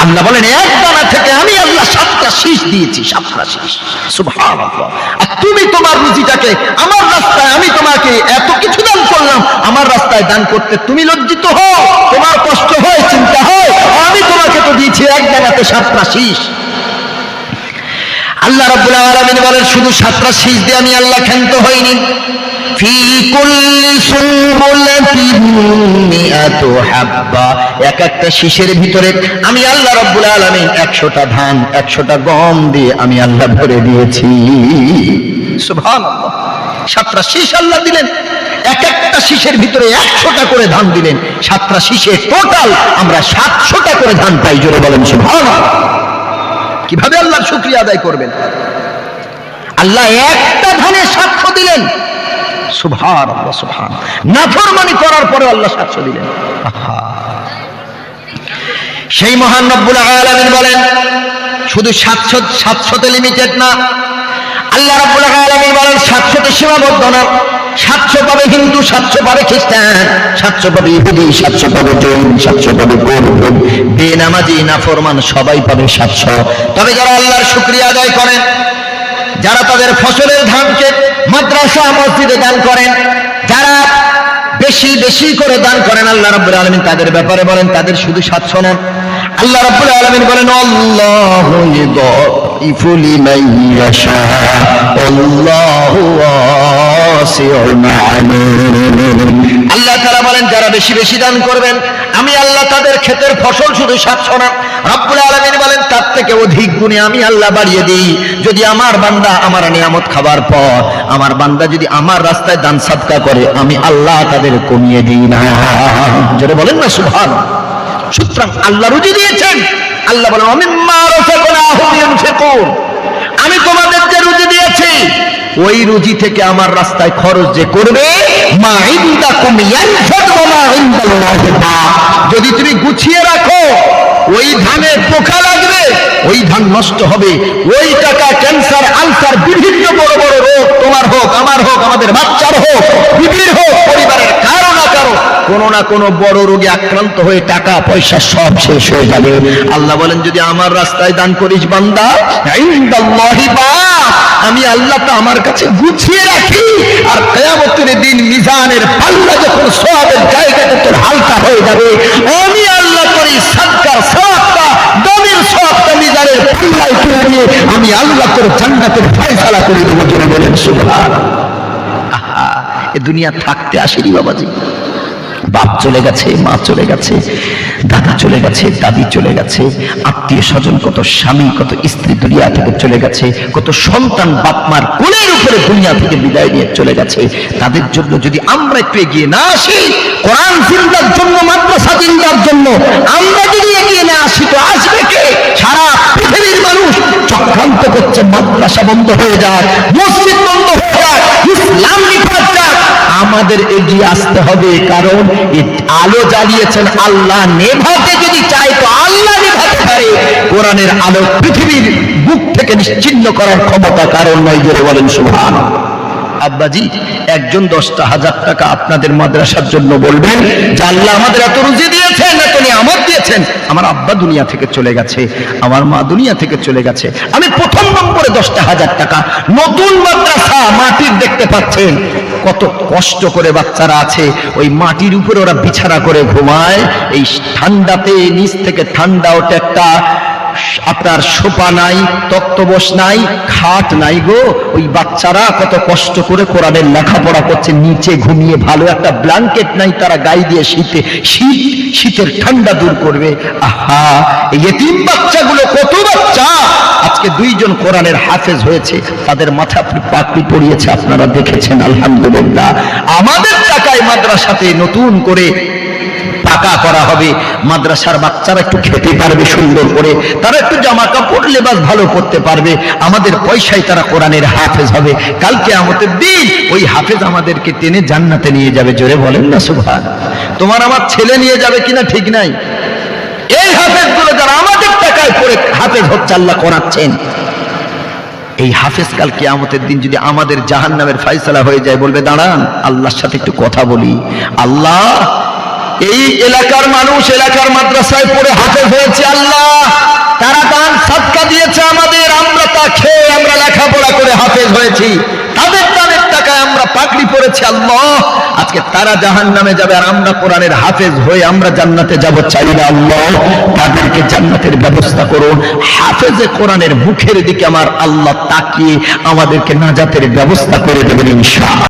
আল্লাহ বলেন এক দানা থেকে আমি আল্লাহ 7টা শীষ দিয়েছি, 7টা শীষ। সুবহানাল্লাহ। আর তুমি তোমার রুজিটাকে আমার রাস্তায়, আমি তোমাকে এত কিছু দান করলাম, আমার রাস্তায় দান করতে তুমি লজ্জিত হও, তোমার কষ্ট হয়, চিন্তা হয়, আমি তোমাকে তো দিয়েছি এক দানাতে 7টা শীষ। আল্লাহ রাব্বুল আলামিন বলেন শুধু 7টা শীষ দিয়ে আমি আল্লাহ ক্ষান্ত হইনি। ফি কুল্লি সুনবুলাতিন মিআতু হাব্বা, এক একটা শীষের ভিতরে আমি আল্লাহ রাব্বুল আলামিন 100টা ধান, 100টা গম দিয়ে আমি আল্লাহ ভরে দিয়েছি। সুবহানাল্লাহ। 7টা শীষ আল্লাহ দিলেন, এক একটা শীষের ভিতরে 100টা করে ধান দিলেন। 7টা শীষে টোটাল আমরা 700টা করে ধান পাই। জোরে বলেন সুবহানাল্লাহ। কিভাবে আল্লাহর শুকরিয়া আদায় করবেন? আল্লাহ একটা ধানে 700 দিলেন। সুবহানাল্লাহ, সুবহানাল্লাহ। নাফরমানি করার পরে আল্লাহ 700 দিলেন। সেই মহান রব্বুল আলামিন বলেন শুধু 700 লিমিটেড না, আল্লাহ রাব্বুল আলামিন বলেন 700 সীমাবদ্ধ না। 700 পাবে হিন্দু, 700 পাবে খ্রিস্টান, 700 পাবে ইহুদি, 700 পাবে জৈন, 700 পাবে বৌদ্ধ, বেনামাজি নাফরমান সবাই পাবে 700। তবে যারা আল্লাহর শুকরিয়া আদায় করেন, যারা তাদের ফসলের ধানকে মাদ্রাসা মসজিদে দান করেন, যারা বেশি বেশি করে দান করেন, আল্লাহ রাব্বুল আলামিন তাদের ব্যাপারে বলেন তাদের শুধু 700 না। আল্লাহ রাব্বুল আলামিন বলেন আল্লাহু ইউযাইফু লিমান ইয়াশা আল্লাহু ওয়াসিউন আলীম। আল্লাহ তাআলা বলেন যারা বেশি বেশি দান করবেন আমি আল্লাহ তাদের ক্ষেতের ফসল শুধু 700 না, রব্বুল আলামিন বলেন তার থেকে অধিক গুণে আমি আল্লাহ বাড়িয়ে দিই। যদি আমার বান্দা আমার নিয়ামত খাবার পর আমার বান্দা যদি আমার রাস্তায় দান সাদকা করে আমি আল্লাহ তাদের কমিয়ে দিই না। যারা বলেন না সুবহানাল্লাহ। সুতরাং আল্লাহ রুজি দিয়েছেন, আল্লাহ বলেন মিম্মা রাযাকনাহুম ইউনফিকুন, আমি তোমাদের যে রুজি দিয়েছি ওই রুজি থেকে আমার রাস্তায় খরচ যে করবে, মা ইনদাকুম ইয়ানফাদ ওয়া মা ইনদাল্লাহি বাক, যদি তুমি গুছিয়ে রাখো ওই ধানে পোকা লাগবে, ওই ধান নষ্ট হবে, ওই টাকা ক্যান্সার আলসার বিভিন্ন বড় বড় রোগ তোমার হোক আমার হোক আমাদের বাচ্চার হোক বিবির হোক পরিবারের কারো না কারো কোনো না কোনো বড় রোগে আক্রান্ত হয়ে টাকা পয়সা সব শেষ হয়ে যাবে। আল্লাহ বলেন যদি আমার রাস্তায় দান করিস বান্দা ইনদাল্লাহি বাক, আমি আল্লাহ তো আমার কাছে গুছিয়ে রাখি, আর কিয়ামতের দিন মিজানের পাল্লা যখন সওয়াবের জায়গাটা তোর হালকা হয়ে যাবে আমি আল্লাহ করি সাদকার সওয়াবটা দামের সওয়াবটা মিজানের পাল্লায় তুলে নিয়ে আমি আল্লাহ তোর জান্নাতের ফয়সালা করে দেব। জোরে বলেন সুবহানাল্লাহ। আহা, এ দুনিয়া থাকতে আসেনি বাবাজি। বাপ চলে গেছে, মা চলে গেছে, দাদা চলে গেছে, দাদি চলে গেছে, আত্মীয় স্বজন কত স্বামী কত স্ত্রী দুনিয়া থেকে চলে গেছে, কত সন্তান বাপ মার কোলের উপরে দুনিয়া থেকে বিদায় নিয়ে চলে গেছে। তাদের জন্য যদি আমরা একটু এগিয়ে না আসি, কোরআন জিন্দার জন্য মাদ্রাসা জিন্দার জন্য আমরা যদি এগিয়ে না আসি তো আসবে কে? সারা পৃথিবীর মানুষ চক্রান্ত করছে মাদ্রাসা বন্ধ হয়ে যায়, মসজিদ বন্ধ হয়ে যায়, ইসলাম নিপাত যায়। আমাদের এগিয়ে আসতে হবে, কারণ আলো জ্বালিয়েছেন আল্লাহ, নেভাতে যদি চাই তো আল্লাহ নেভাতে পারে। কোরআনের আলো পৃথিবীর বুক থেকে নিশ্চিহ্ন করার ক্ষমতা কারণ নয়। জোরে বলেন সুবহানাল্লাহ। আব্বাজি একজন 10,000 টাকা আপনাদের মাদ্রাসার জন্য বলবেন যে আল্লাহ আমাদের এত রুজি দিয়েছেন, এত নিয়ামত দিয়েছেন, আমার আব্বা দুনিয়া থেকে চলে গেছে, আমার মা দুনিয়া থেকে চলে গেছে, আমি প্রথম নম্বরে 10,000 টাকা নতুন মাদ্রাসা মাটির দেখতে পাচ্ছেন কত কষ্ট করে বাচ্চারা আছে ওই মাটির উপরে ওরা বিছানা করে ঘুমায়, এই ঠান্ডাতে নিচ থেকে ঠান্ডা ওঠে, একটা আপনার সোফা নাই, তক্তবোস নাই, খাট নাই গো, ওই বাচ্চারা কত কষ্ট করে কোরআনের লেখাপড়া করছে, নিচে ঘুমিয়ে ভালো একটা ব্ল্যাঙ্কেট নাই তারা গায়ে দিয়ে শীতের ঠান্ডা দূর করবে। আহা, এই এতিম বাচ্চাগুলো কত বাচ্চা আজকে 2 জন কোরআনের হাফেজ হয়েছে, তাদের মাথা পাগড়ি পরিয়েছে, আপনারা দেখেছেন আলহামদুলিল্লাহ। আমাদের টাকায় মাদ্রাসাতে নতুন করে পাকা করা হবে, মাদ্রাসার বাচ্চারা একটু খেতে পারবে সুন্দর করে, তারা একটু জামা কাপড় লেবাস ভালো করতে পারবে, আমাদের পয়সায় তারা কোরআনের হাফেজ হবে। কাল কিয়ামতের দিন ওই হাফেজ আমাদেরকে টেনে জান্নাতে নিয়ে যাবে। জোরে বলেন না সুবহানাল্লাহ। তোমার আমার ছেলে নিয়ে যাবে কিনা ঠিক নাই। এই হাফেজগুলো যারা আমাদের টাকায় পড়ে হাফেজ হচ্ছে, আল্লাহ করাচ্ছেন, এই হাফেজ কাল কিয়ামতের দিন যদি আমাদের জাহান্নামের ফয়সালা হয়ে যায় বলবে দাঁড়ান আল্লাহর সাথে একটু কথা বলি, আল্লাহ এই এলাকার মানুষ এলাকার মাদ্রাসায় পড়ে হাফেজ হয়েছে, আল্লাহ তারা দান সাদকা দিয়েছে আমাদের, আমরা তা খেয়ে আমরা লেখাপড়া করে হাফেজ হয়েছি, তাদের দানের টাকায় আমরা পাগড়ি পরেছি, আল্লাহ আজকে তারা জাহান্নামে যাবে আর আমরা কোরআনের হাফেজ হয়ে আমরা জান্নাতে যাব, চাই না আল্লাহ তাদেরকে জান্নাতের ব্যবস্থা করুন। হাফেজে কোরআনের মুখের দিকে আমার আল্লাহ তাকিয়ে আমাদেরকে নাজাতের ব্যবস্থা করে দেবেন ইনশাআল্লাহ।